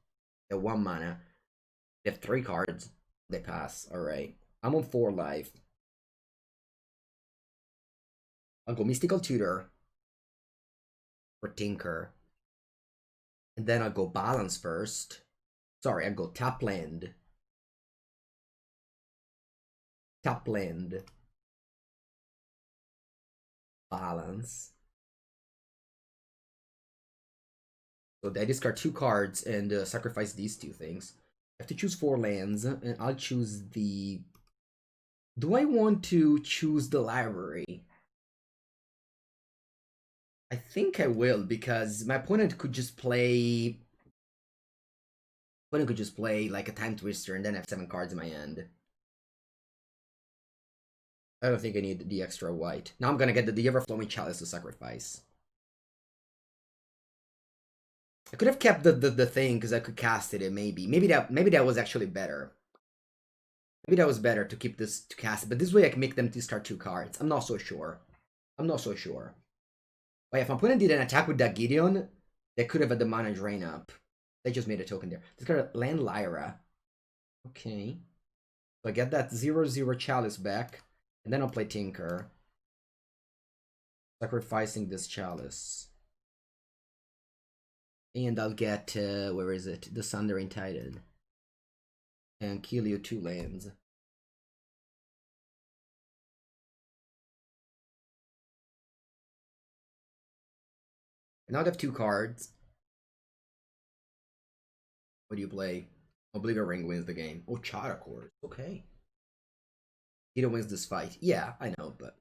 They have 1 mana. They have 3 cards. They pass. Alright. I'm on 4 life. I'll go Mystical Tutor for Tinker. And then I'll go Balance first. Sorry, I'll go Tap Land. Tap Land. Balance. So they discard 2 cards and sacrifice these 2 things. I have to choose 4 lands, and I'll choose the... Do I want to choose the library? I think I will, because my opponent could just play... Opponent could just play like a Time Twister and then have 7 cards in my hand. I don't think I need the extra white. Now I'm gonna get the Everflowing Chalice to sacrifice. I could have kept the thing because I could cast it. Maybe that was actually better. Maybe that was better to keep this to cast it. But this way I can make them discard 2 cards. I'm not so sure. I'm not so sure. But if my opponent did an attack with that Gideon, they could have had the mana drain up. They just made a token there. Discard Land Lyra. Okay. So I get that 0/0 Chalice back. And then I'll play Tinker. Sacrificing this Chalice. And I'll get, where is it? The Sundering Titan. And kill you 2 lands. And now I have 2 cards. What do you play? Oblivion Ring wins the game. Oh, Chara Course. Okay. He wins this fight. Yeah, I know, but...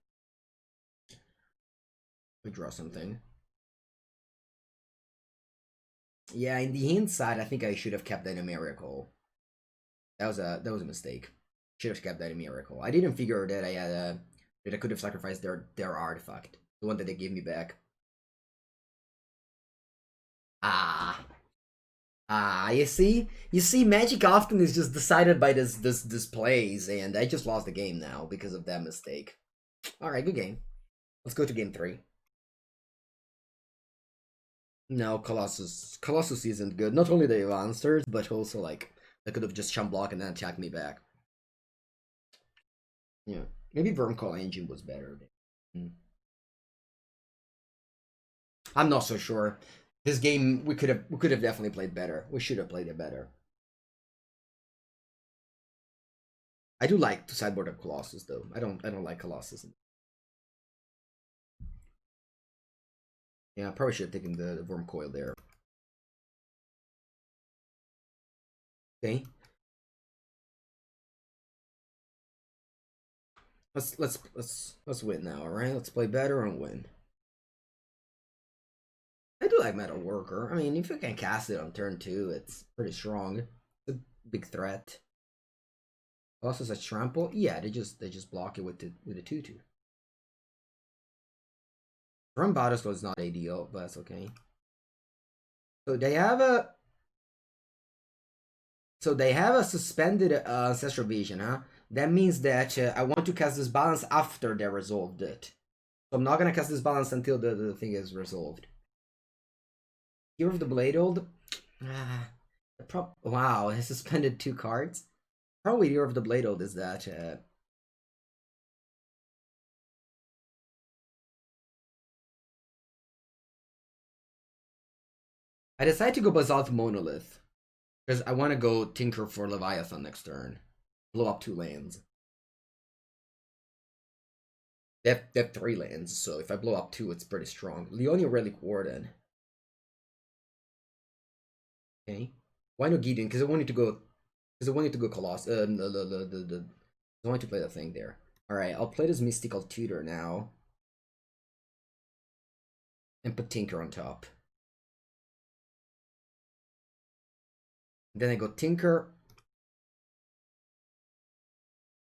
We draw something. Yeah, in the hindsight, I think I should have kept that in Miracle. That was a mistake. Should have kept that in Miracle. I didn't figure that I had that I could have sacrificed their artifact, the one that they gave me back. You see, Magic often is just decided by this plays, and I just lost the game now because of that mistake. All right, good game. Let's go to game 3. No, Colossus isn't good. Not only the monsters, but also like they could have just chump block and then attacked me back. Yeah, maybe Wormcall Engine was better. I'm not so sure. This game we could have definitely played better. We should have played it better. I do like to sideboard a Colossus though. I don't like Colossus. Yeah, I probably should have taken the Worm Coil there. Okay. Let's win now, alright? Let's play better and win. I do like Metal Worker. I mean, if you can cast it on turn 2, it's pretty strong. It's a big threat. Also, a trample. Yeah, they just block it with the 2/2. From Battleslow is not ideal, but that's okay. So they have a suspended Ancestral Vision, huh? That means that I want to cast this balance after they resolved it. So I'm not gonna cast this balance until the thing is resolved. Hero of the Blade Old. Wow, I suspended 2 cards. Probably Hero of the Blade Old is that I decide to go Basalt Monolith because I want to go Tinker for Leviathan next turn. Blow up 2 lands. They have 3 lands, so if I blow up 2, it's pretty strong. Leonia Relic Warden. Okay. Why no Gideon? Because I wanted to go. Because I wanted to go Colossus. I wanted to play the thing there. All right, I'll play this Mystical Tutor now, and put Tinker on top. Then I go Tinker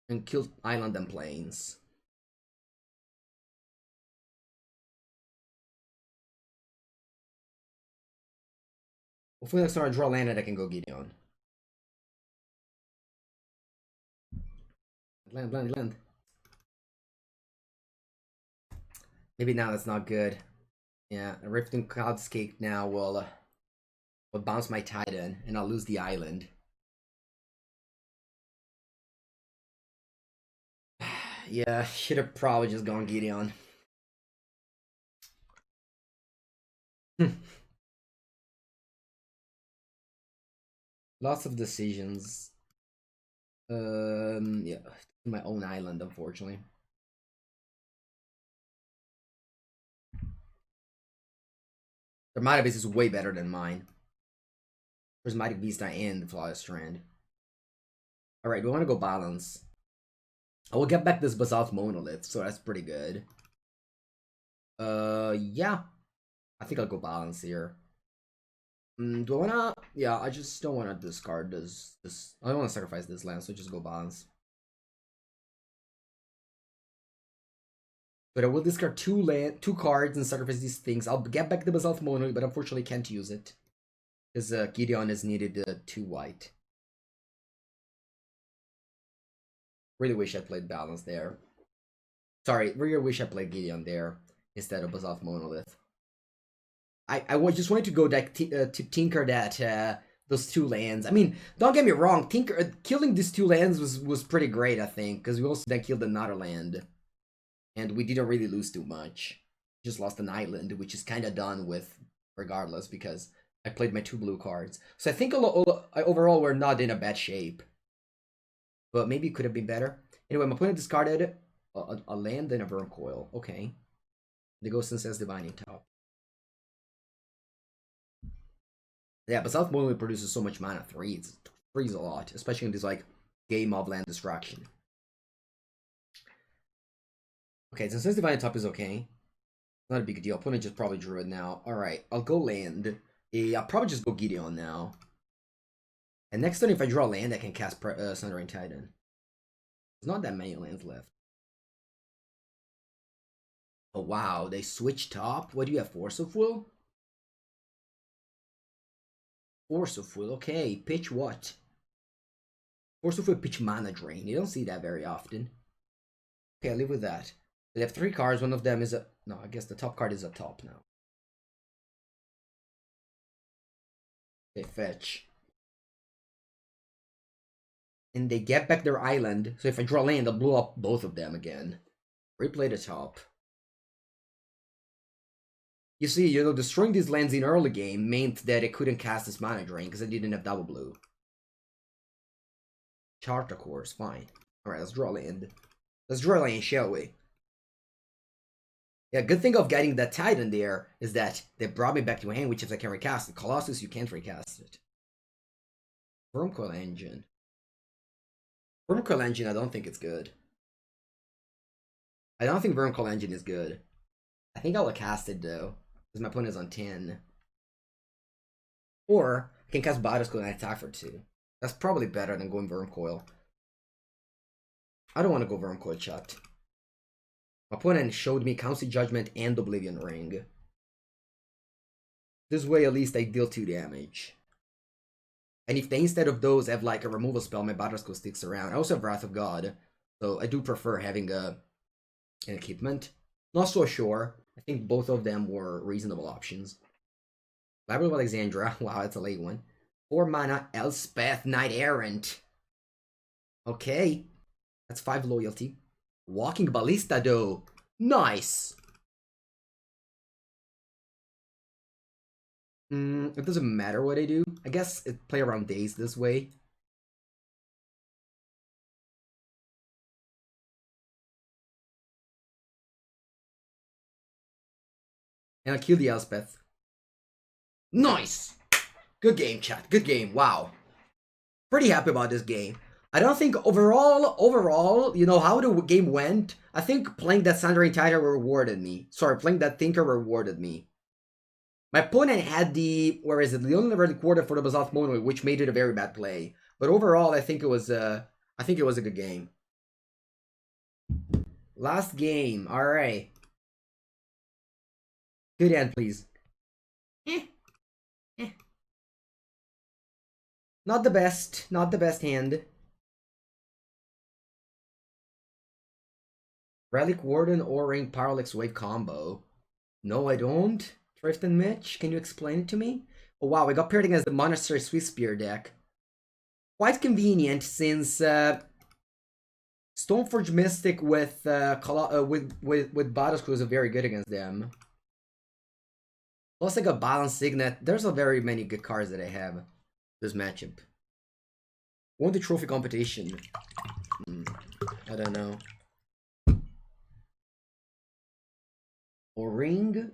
and kill Island and Plains. Hopefully next time I draw land and I can go Gideon. Land. Maybe now that's not good. Yeah, a Rift and Cloudscape now will bounce my Titan and I'll lose the island. Yeah, should have probably just gone Gideon. Lots of decisions. Yeah, my own island, unfortunately. Their Mighty Beast is way better than mine. There's Mighty Beast and the Flawless Strand. Alright, we want to go balance. I will get back this Basalt Monolith, so that's pretty good. Yeah. I think I'll go balance here. Do I wanna? Yeah, I just don't wanna discard this. I don't wanna sacrifice this land, so just go balance. But I will discard 2 cards and sacrifice these things. I'll get back the Basalt Monolith, but unfortunately can't use it. Because Gideon is needed 2 white. Really wish I played balance there. Sorry, really wish I played Gideon there instead of Basalt Monolith. I just wanted to go to Tinker that those 2 lands. I mean, don't get me wrong, Tinker killing these 2 lands was pretty great, I think, because we also then killed another land. And we didn't really lose too much. Just lost an island, which is kind of done with regardless, because I played my 2 blue cards. So I think overall we're not in a bad shape. But maybe it could have been better. Anyway, my opponent discarded a land and a Worm Coil. Okay. The Ghost and says Divining Top. Yeah, but South Monolith produces so much mana. 3 is a lot, especially in this like game of land destruction. Okay, so since Divining Top is okay, not a big deal. Opponent just probably drew it now. Alright, I'll go land. I'll probably just go Gideon now. And next turn, if I draw land, I can cast Sundering Titan. There's not that many lands left. Oh wow, they switched top? What do you have, Force of Will? Force of Will, okay. Pitch what? Force of Will, pitch Mana Drain. You don't see that very often. Okay, I'll live with that. They have 3 cards, one of them is a... No, I guess the top card is a top now. They fetch. And they get back their island, so if I draw land, I'll blow up both of them again. Replay the top. You see, destroying these lands in early game meant that I couldn't cast this Mana Drain because I didn't have double blue. Charter course, fine. Alright, let's draw land. Let's draw land, shall we? Yeah, good thing of getting that Titan there is that they brought me back to a hand, which if I can recast it. Colossus, you can't recast it. Wormcoil Engine. Wormcoil Engine, I don't think it's good. I don't think Wormcoil Engine is good. I think I'll cast it though, because my opponent is on 10. Or I can cast Battlescoil and attack for 2. That's probably better than going Wormcoil. I don't want to go Wormcoil Chat. My opponent showed me Council Judgment and Oblivion Ring. This way at least I deal 2 damage. And if they instead of those have like a removal spell, my Battlescoil sticks around. I also have Wrath of God, so I do prefer having an equipment. Not so sure. I think both of them were reasonable options. Library of Alexandria. Wow, that's a late one. 4 mana, Elspeth, Knight Errant. Okay. That's 5 loyalty. Walking Ballista, though. Nice. It doesn't matter what I do. I guess it play around days this way. And I kill the Elspeth. Nice! Good game, chat. Good game. Wow. Pretty happy about this game. I don't think overall, you know, how the game went, I think playing that Sundering Titan rewarded me. Sorry, playing that Thinker rewarded me. My opponent had the, where is it, the only red quarter for the Basalt Mono, which made it a very bad play. But overall, I think it was a good game. Last game, alright. Good hand, please. Not the best hand. Relic Warden or Ring Parallax Wave combo. No, I don't. Thrift and Mitch, can you explain it to me? Oh wow, we got paired against the Monastery Swiss Spear deck. Quite convenient since Stoneforge Mystic with Battlescrew is very good against them. Plus I got Balance Signet. There's a very many good cards that I have this matchup. Won the trophy competition. I don't know. Or Ring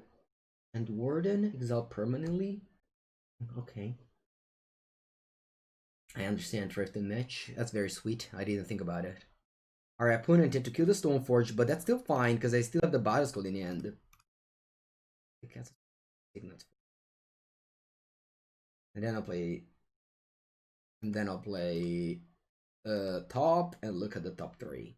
and Warden exile permanently. Okay. I understand Thrift and Mitch. That's very sweet. I didn't think about it. Our opponent had to kill the Stoneforge, but that's still fine because I still have the Battleskull in the end. And then I'll play. And then I'll play top and look at the top 3.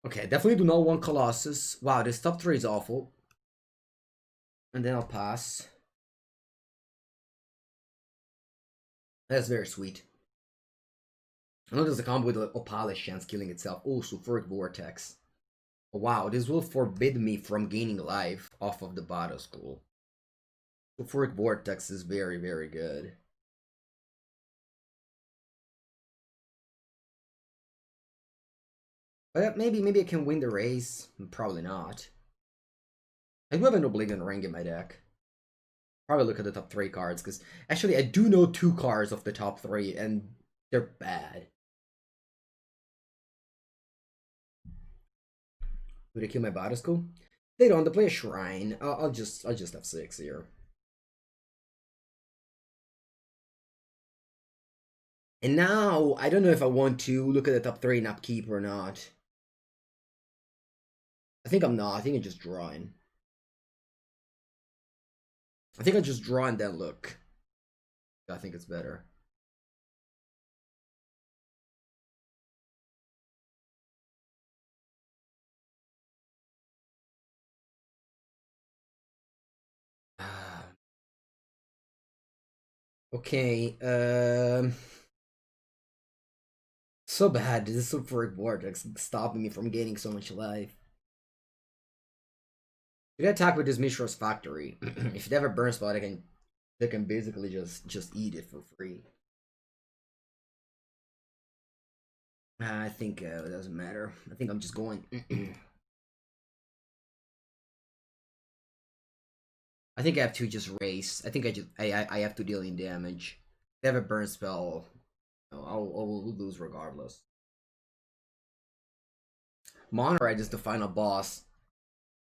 Okay, definitely do not want Colossus. Wow, this top 3 is awful. And then I'll pass. That's very sweet. I know there's a combo with Opalish chance killing itself. Oh, Sulfuric Vortex. Oh, wow, this will forbid me from gaining life off of the Battleskull. Sulfuric Vortex is very, very good. But maybe I can win the race. Probably not. I do have an Oblivion Ring in my deck. Probably look at the top 3 cards, because actually I do know 2 cards of the top 3, and they're bad. Would they kill my Battleskull? They don't. They play a Shrine. I'll just have 6 here. And now I don't know if I want to look at the top 3 and upkeep or not. I think I'm not. I think I'm just drawing. I think I just draw and then look. I think it's better. Okay, so bad. This Sulfuric Vortex stopping me from gaining so much life. You can attack with this Mishra's Factory. If they have a burn spot, they can basically just eat it for free. I think it doesn't matter. I think I'm just going. I think I have to just race. I think I have to deal in damage. They have a burn spell. I'll lose regardless. Monored is the final boss.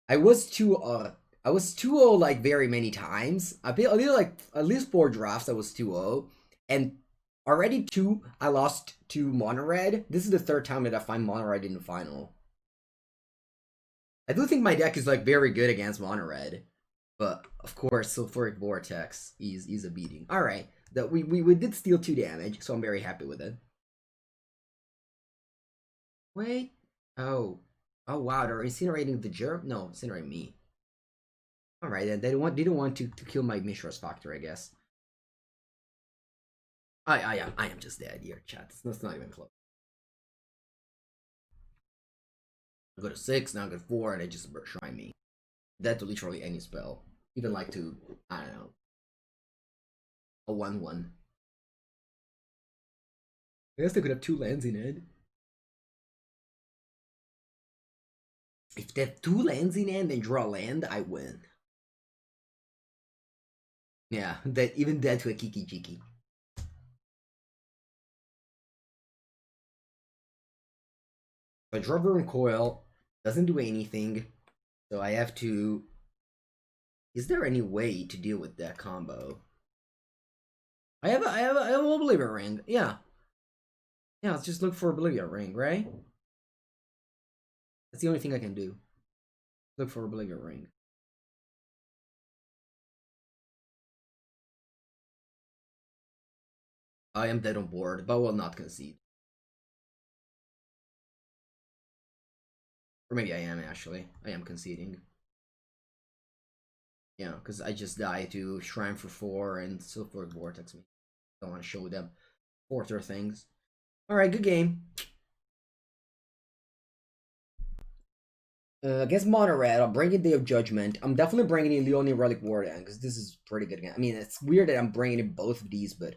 I was 2-0 like very many times. I did like at least 4 drafts I was 2-0. And already 2 I lost to Monored. This is the 3rd time that I find Monored in the final. I do think my deck is like very good against Monored. But of course, Sulfuric Vortex is a beating. Alright. That we did steal 2 damage, so I'm very happy with it. Wait. Oh. Oh wow, they're incinerating the germ? No, incinerating me. Alright, then they didn't want to kill my Mishra's Factor, I guess. I am just dead here, chat. That's not even close. I go to 6, now I go to 4, and they just shrine me. Dead to literally any spell. Even like to, I don't know, a 1-1. I guess they could have 2 lands in it. If they have 2 lands in hand and draw a land, I win. Yeah, that even dead to a Kiki Jiki. But draw Burn Coil doesn't do anything, so I have to. Is there any way to deal with that combo? I have a Oblivion Ring. Yeah. Yeah, let's just look for Oblivion Ring, right? That's the only thing I can do. Look for Oblivion Ring. I am dead on board, but will not concede. Or maybe I am actually. I am conceding. Yeah, because I just died to Shrine for 4 and Sulfuric Vortex me. Don't want to show them Porter things. Alright, good game. Against Monored, I'm bringing Day of Judgment. I'm definitely bringing in Leonie Relic Warden, because this is pretty good again. I mean, it's weird that I'm bringing in both of these, but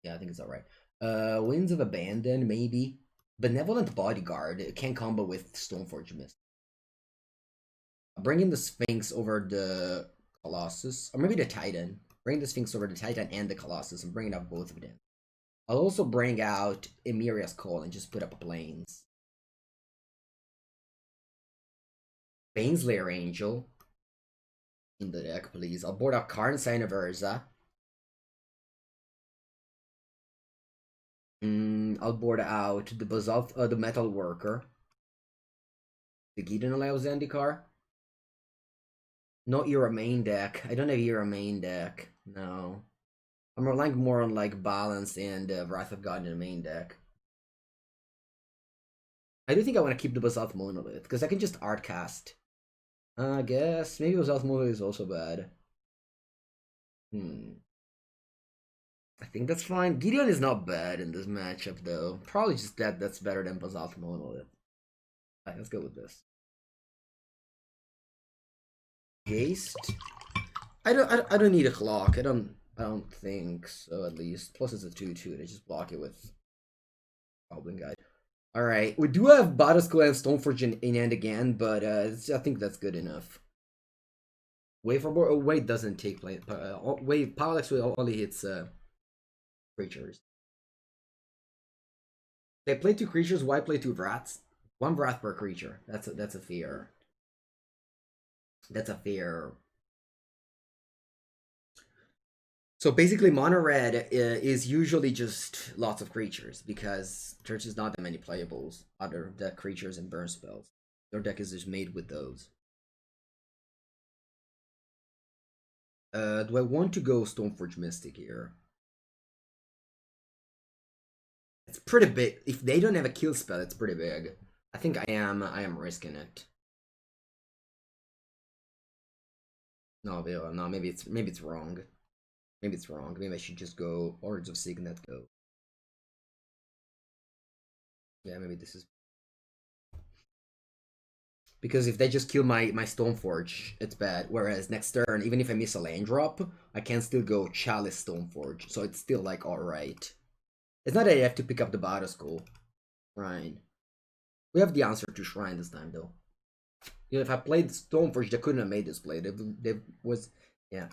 yeah, I think it's alright. Winds of Abandon, maybe. Benevolent Bodyguard. It can combo with Stoneforge Mist. I'm bringing the Sphinx over the Colossus, or maybe the Titan. Bring the Sphinx over the Titan and the Colossus. I'm bringing out both of them. I'll also bring out Emiria's Call and just put up a Plains. Baneslayer Angel in the deck, please. I'll board out Karn Sign of Urza. I'll board out the Basalt, the Metal Worker. The Gideon allows Zendikar. No Era main deck. I don't have Era main deck. No. I'm relying more on like Balance and Wrath of God in the main deck. I do think I want to keep the Basalt Monolith, because I can just Artcast. I guess. Maybe Basalt Monolith is also bad. I think that's fine. Gideon is not bad in this matchup, though. Probably just that's better than Basalt Monolith. Alright, let's go with this. Haste? I don't need a clock. I don't think so, at least. Plus it's a 2/2. They just block it with Goblin Guide. Alright, we do have Badasko and Stoneforge in hand again, but I think that's good enough. Wait for more. Oh, wait doesn't take play. Wait, Parallax only hits creatures. They play 2 creatures. Why play 2 Vrats? 1 Vrat per creature. That's a fair. That's a fair. So basically, mono red is usually just lots of creatures, because there's just not that many playables other than creatures and burn spells. Their deck is just made with those. Do I want to go Stoneforge Mystic here? It's pretty big. If they don't have a kill spell, it's pretty big. I think I am risking it. No, no, maybe it's wrong. Maybe it's wrong. Maybe I should just go Origins of Signet go. Yeah, maybe this is. Because if they just kill my Stoneforge, it's bad. Whereas next turn, even if I miss a land drop, I can still go Chalice Stoneforge. So it's still like alright. It's not that I have to pick up the Badasko. Shrine. We have the answer to Shrine this time though. You know, if I played Stoneforge, they couldn't have made this play. They was, yeah.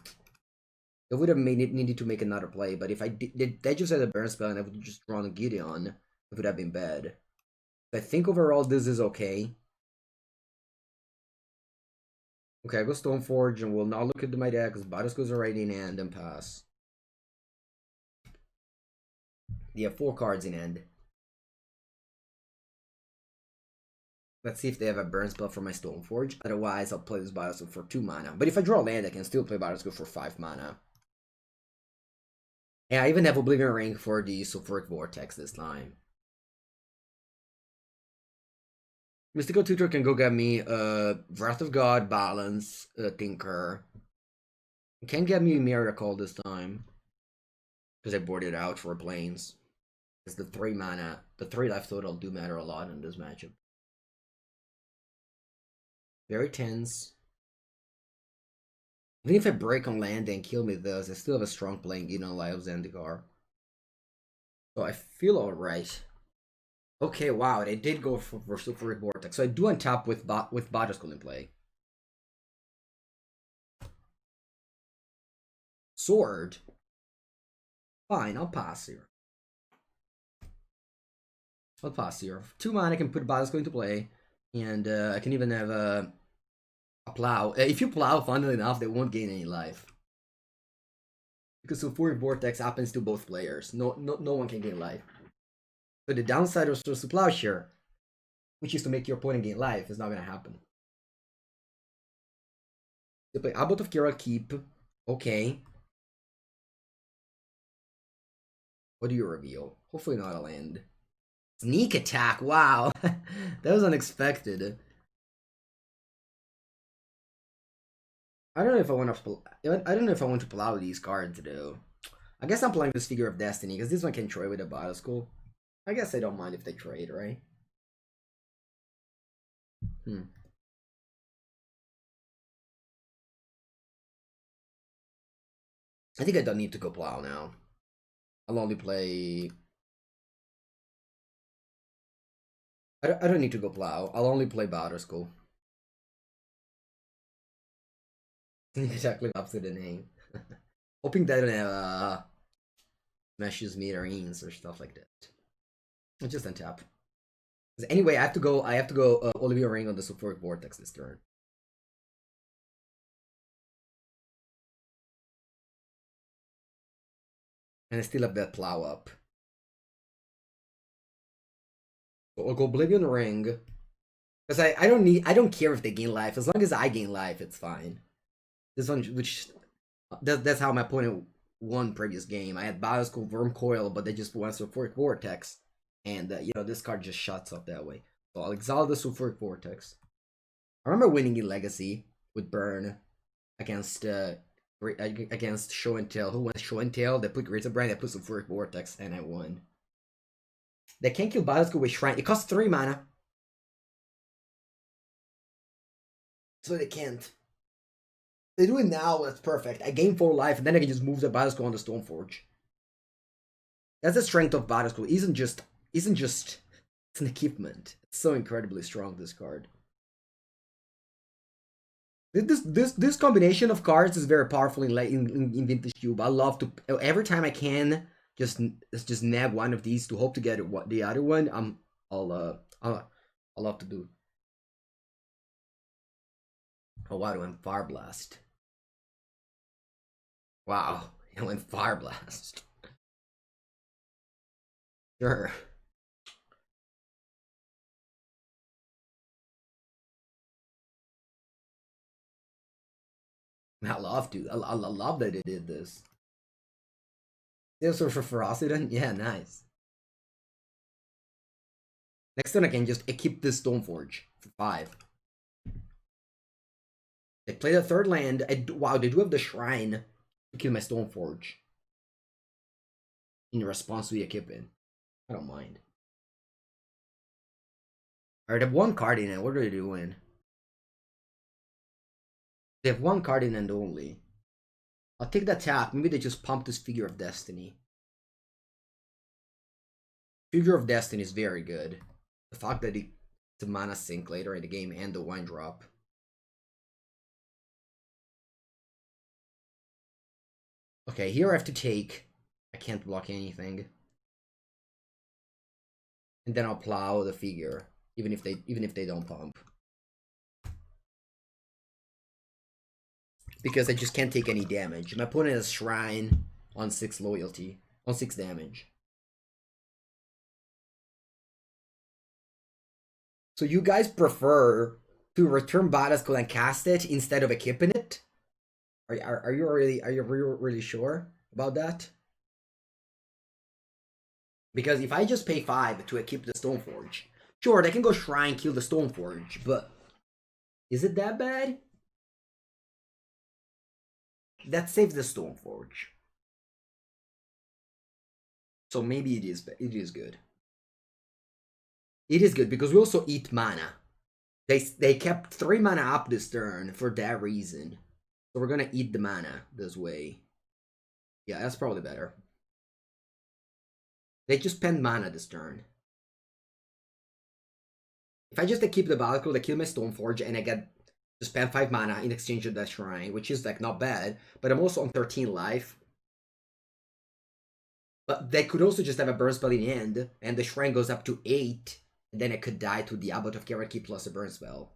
It would have made it needed to make another play, but if I did, I just had a burn spell and I would just drawn a Gideon, it would have been bad. I think overall this is okay. Okay, I go Stoneforge and we'll now look at my deck because Bodice goes already in hand and pass. You have 4 cards in hand. Let's see if they have a burn spell for my Stoneforge. Otherwise, I'll play this Bodice for 2 mana. But if I draw land, I can still play Bodice for 5 mana. Yeah, I even have Oblivion Ring for the Sulfuric Vortex this time. Mystical Tutor can go get me Wrath of God, Balance, Tinker. It can't get me Miracle this time. Because I boarded out for Plains. Because the 3 mana, the 3 life total do matter a lot in this matchup. Very tense. Even if I break on land and kill me thus, I still have a strong playing in on Lives Zendikar. So I feel alright. Okay, wow, they did go for Sulfuric Vortex. So I do untap with Bodice in play. Sword. Fine, I'll pass here. I'll pass here. 2 mana, I can put Bodice into play. And I can even have a plow. If you plow, funnily enough, they won't gain any life. Because Sulfuric Vortex happens to both players. No one can gain life. So the downside of Plowshare, which is to make your opponent gain life, is not going to happen. You play Abbot of Kira, keep. Okay. What do you reveal? Hopefully not a land. Sneak attack, wow. That was unexpected. I don't know if I want to plow these cards though. I guess I'm playing this Figure of Destiny because this one can trade with a Bodice. I guess I don't mind if they trade, right? I think I don't need to go plow now. I'll only play... I don't need to go plow. I'll only play Bodice. Exactly up to the name. Hoping that I don't have meshes meterines or stuff like that. Just untap. Anyway, I have to go Olivia Ring on the Sulfuric Vortex this turn. And I still have that plow up. So I'll go Oblivion Ring. Because I don't care if they gain life. As long as I gain life, it's fine. This one, that's how my opponent won previous game. I had Bodice, Wormcoil, but they just won Sulfuric Vortex. And, this card just shuts up that way. So I'll exile the Sulfuric Vortex. I remember winning in Legacy with Burn against Show and Tell. Who won Show and Tell? They put Greater Brand, they put Sulfuric Vortex, and I won. They can't kill Bodice with Shrine. It costs 3 mana. So they can't. They do it now, that's perfect. I gain 4 life, and then I can just move the Bodice on the Stoneforge. That's the strength of Bodice. Isn't just it's an equipment. It's so incredibly strong, this card. This combination of cards is very powerful in Vintage Cube. I love to every time I can just nab one of these to hope to get the other one. I'll love to do. Oh wow, it went Fire Blast. Wow, it went Fire Blast. Sure. I love to. I love that they did this. Yeah, so for Ferocity, yeah, nice. Next turn I can just equip this Stoneforge for 5. They play the 3rd land. Wow, they do have the Shrine to kill my Stoneforge. In response to the equipping. I don't mind. Alright, they have 1 card in it. What are they doing? They have 1 card in it only. I'll take that tap. Maybe they just pump this Figure of Destiny. Figure of Destiny is very good. The fact that it's a mana sink later in the game and the Wine Drop. Okay, here I have to take. I can't block anything. And then I'll plow the figure, even if they don't pump. Because I just can't take any damage. My opponent has Shrine on 6 loyalty, on 6 damage. So you guys prefer to return Badasko and cast it instead of equipping it? Are you really sure about that? Because if I just pay 5 to equip the Stoneforge, sure, they can go Shrine, kill the Stoneforge, but is it that bad? That saves the Stoneforge. So maybe it is good. It is good because we also eat mana. They kept 3 mana up this turn for that reason. So we're gonna eat the mana this way. Yeah, that's probably better. They just spend mana this turn. If I just keep the Valkyrie, they kill my Stoneforge, and I get to spend 5 mana in exchange of that Shrine, which is like not bad, but I'm also on 13 life. But they could also just have a burn spell in the end, and the Shrine goes up to 8, and then I could die to the Abbot of Keraki plus a burn spell.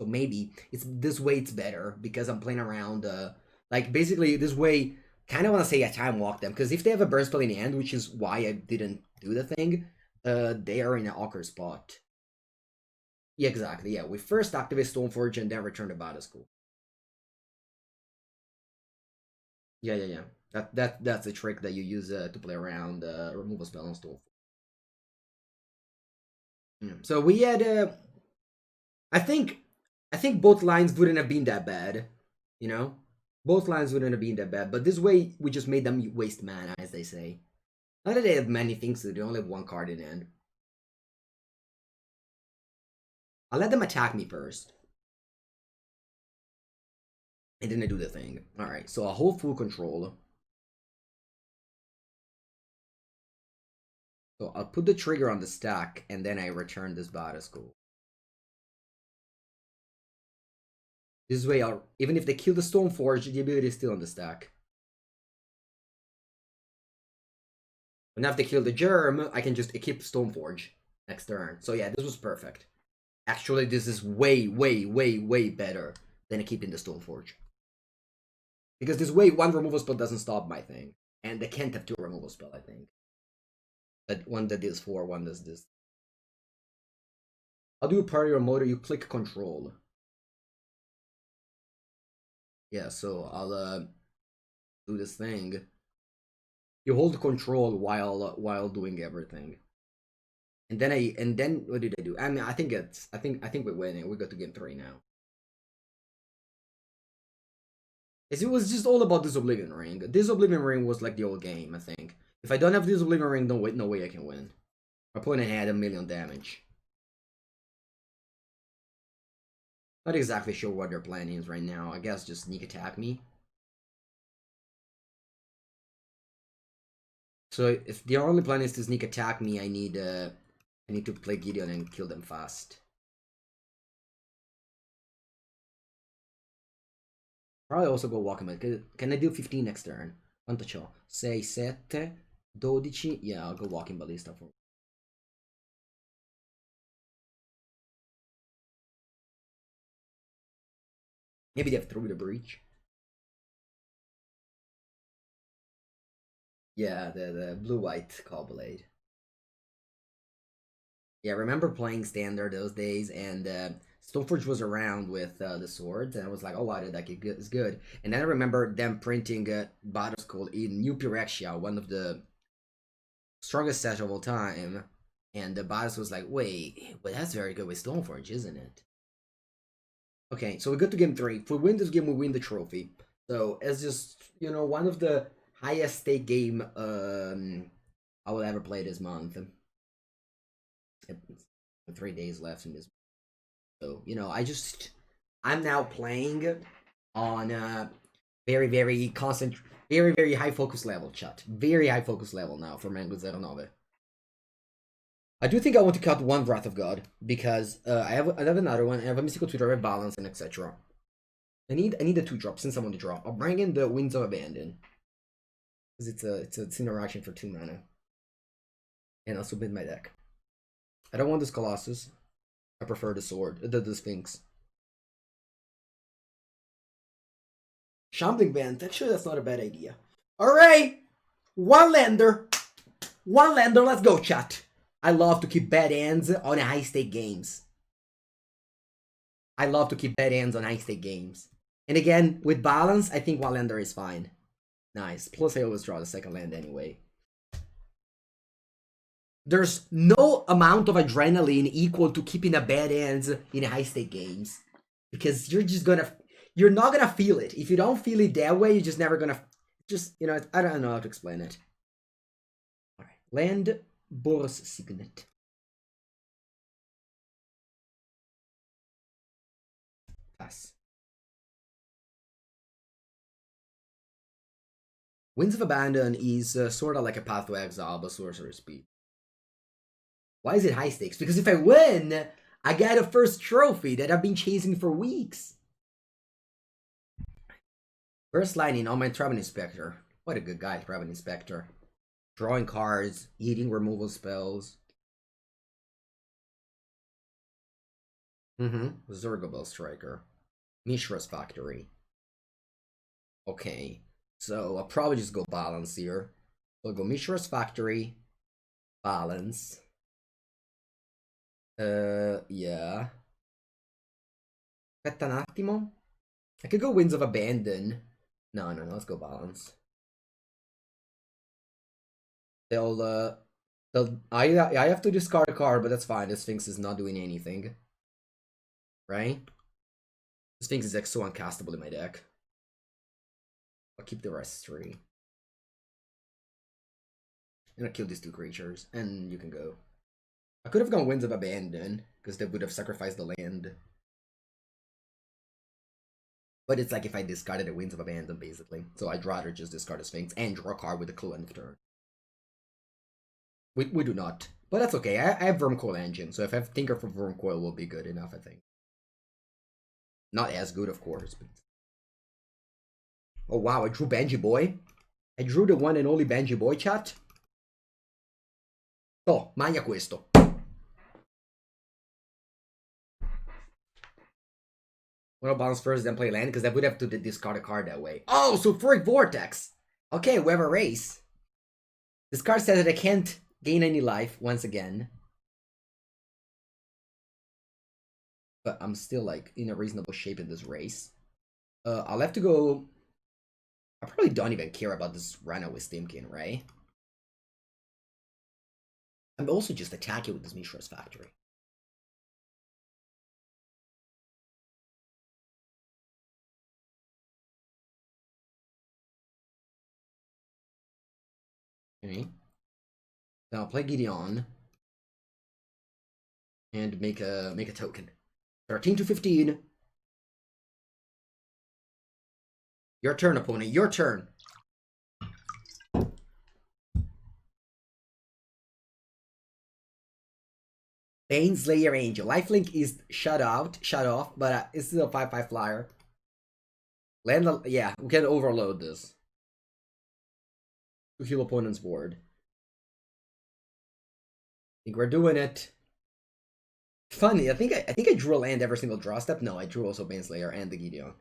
So maybe it's this way it's better, because I'm playing around, like basically this way, kind of want to say I time walk them, because if they have a burn spell in the end, which is why I didn't do the thing, they are in an awkward spot. Yeah, exactly, yeah. We first activate Stoneforge and then return to Badasko. Yeah. That's a trick that you use to play around removal spell on Stoneforge. Yeah. So we had I think both lines wouldn't have been that bad, you know? Both lines wouldn't have been that bad, but this way we just made them waste mana, as they say. Not that they have many things to do, they only have 1 card in hand. I'll let them attack me first. And then I do the thing. Alright, so I'll hold full control. So I'll put the trigger on the stack, and then I return this Badasko. This way, even if they kill the Stoneforge, the ability is still on the stack. But now if they kill the Germ, I can just equip Stoneforge next turn. So yeah, this was perfect. Actually, this is way better than equipping the Stoneforge. Because this way, 1 removal spell doesn't stop my thing. And they can't have 2 removal spell, I think. That one that does 4, one does this. I'll do a party or motor, you click control. Yeah, so I'll do this thing. You hold control while doing everything. And then what did I do? I mean, I think we're winning. We got to game 3 now. It was just all about this Oblivion Ring. This Oblivion Ring was like the old game, I think. If I don't have this Oblivion Ring, no way I can win. My opponent had 1,000,000 damage. Not exactly sure what their plan is right now. I guess just sneak attack me. So if the only plan is to sneak attack me, I need to play Gideon and kill them fast. Probably also go Walking. Can I do 15 next turn? Quanto c'ho? 6, 7, 12. Yeah, I'll go Walking Ballista for. Maybe they have through the breach. Yeah, the blue-white Callblade. Yeah, I remember playing Standard those days, and Stoneforge was around with the swords, and I was like, oh wow, that deck is good. And then I remember them printing Badasko in New Pyrexia, one of the strongest sets of all time, and the Badasko was like, wait, but that's very good with Stoneforge, isn't it? Okay, so we go to game 3. If we win this game, we win the trophy. So it's just, one of the highest stake game I will ever play this month. 3 days left in this. So, I'm now playing on a very constant, very high focus level, chat. Very high focus level now for Mengucci 09. I do think I want to cut 1 Wrath of God, because I have another one, I have a Mystical Tutor, I have Balance, and etc. I need a 2-drop since I want to draw. I'll bring in the Winds of Abandon. Because it's interaction for 2 mana. And I'll submit my deck. I don't want this Colossus. I prefer the sword, the Sphinx. Shambling Band, actually that's not a bad idea. Alright! One lander, let's go, chat. I love to keep bad ends on high stake games. And again, with balance, I think one lander is fine. Nice. Plus I always draw the second land anyway. There's no amount of adrenaline equal to keeping a bad ends in high stake games. Because you're not gonna feel it. If you don't feel it that way, you're just never gonna, I don't know how to explain it. Alright, land Boros Signet. Pass. Winds of Abandon is sort of like a Path to Exile, but Sorcerer Speed. Why is it high stakes? Because if I win, I get a first trophy that I've been chasing for weeks. First lining on my Travel Inspector. What a good guy, Travel Inspector. Drawing cards, eating removal spells. Zergobel Striker. Mishra's Factory. Okay. So I'll probably just go balance here. So I'll go Mishra's Factory. Balance. Yeah. Aspetta un attimo. I could go Winds of Abandon. No, let's go balance. I have to discard a card, but that's fine. The Sphinx is not doing anything. Right? The Sphinx is like so uncastable in my deck. I'll keep the rest 3. And I'll kill these 2 creatures, and you can go. I could have gone Winds of Abandon, because they would have sacrificed the land. But it's like if I discarded the Winds of Abandon, basically. So I'd rather just discard a Sphinx and draw a card with a clue end of turn. We do not. But that's okay. I have Wormcoil Engine, so if I have Tinker for Wormcoil, will be good enough, I think. Not as good, of course, but... Oh wow, I drew Benji Boy. I drew the one and only Benji Boy, chat. Oh, magna questo. Wanna bounce first, then play land? Because I would have to discard a card that way. Oh, Sulfuric Vortex! Okay, we have a race. This card says that I can't gain any life once again. But I'm still, like, in a reasonable shape in this race. I'll have to go... I probably don't even care about this Rhino with Stimkin, right? I'm also just attacking with this Mishra's Factory. Okay. Then I'll play Gideon. And make a token. 13 to 15. Your turn, opponent. Your turn. Baneslayer Angel. Lifelink is shut off, but it's still a 5/5 flyer. Land, yeah, we can overload this to heal opponent's board. I think we're doing it. Funny, I think I drew a land every single draw step. No, I drew also Baneslayer and the Gideon,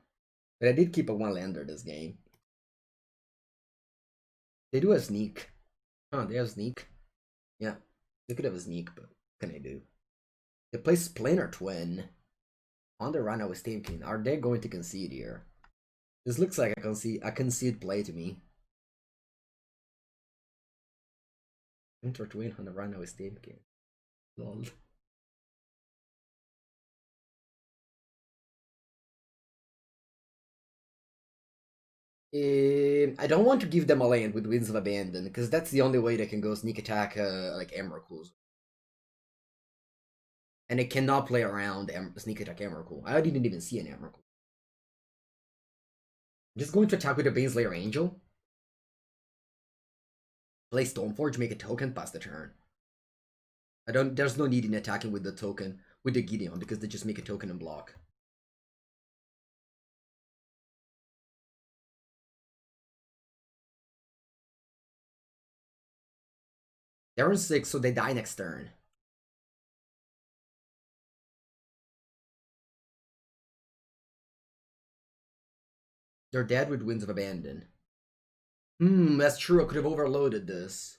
but I did keep a 1-lander this game. They do a sneak. Oh, they have sneak. Yeah, they could have a sneak, but what can I do? They play Planar Twin on the run I was thinking. Are they going to concede here? This looks like a concede play to me. Planar Twin on the run I was thinking. Lol. I don't want to give them a land with Winds of Abandon, because that's the only way they can go sneak attack like Emrakul. And it cannot play around sneak attack Emrakul. I didn't even see an Emrakul. I'm just going to attack with the Baneslayer Angel. Play Stoneforge, make a token, pass the turn. There's no need in attacking with the token, with the Gideon, because they just make a token and block. They're on 6, so they die next turn. They're dead with Winds of Abandon. That's true. I could have overloaded this.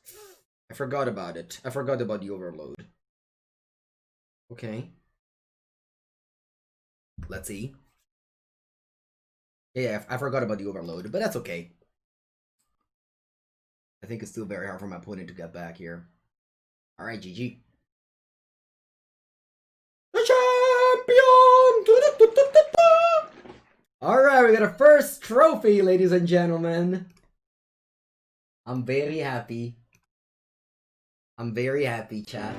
I forgot about it. I forgot about the overload. Okay. Let's see. Yeah, I forgot about the overload, but that's okay. I think it's still very hard for my opponent to get back here. Alright, GG. The champion! Alright, we got a first trophy, ladies and gentlemen. I'm very happy. I'm very happy, chat.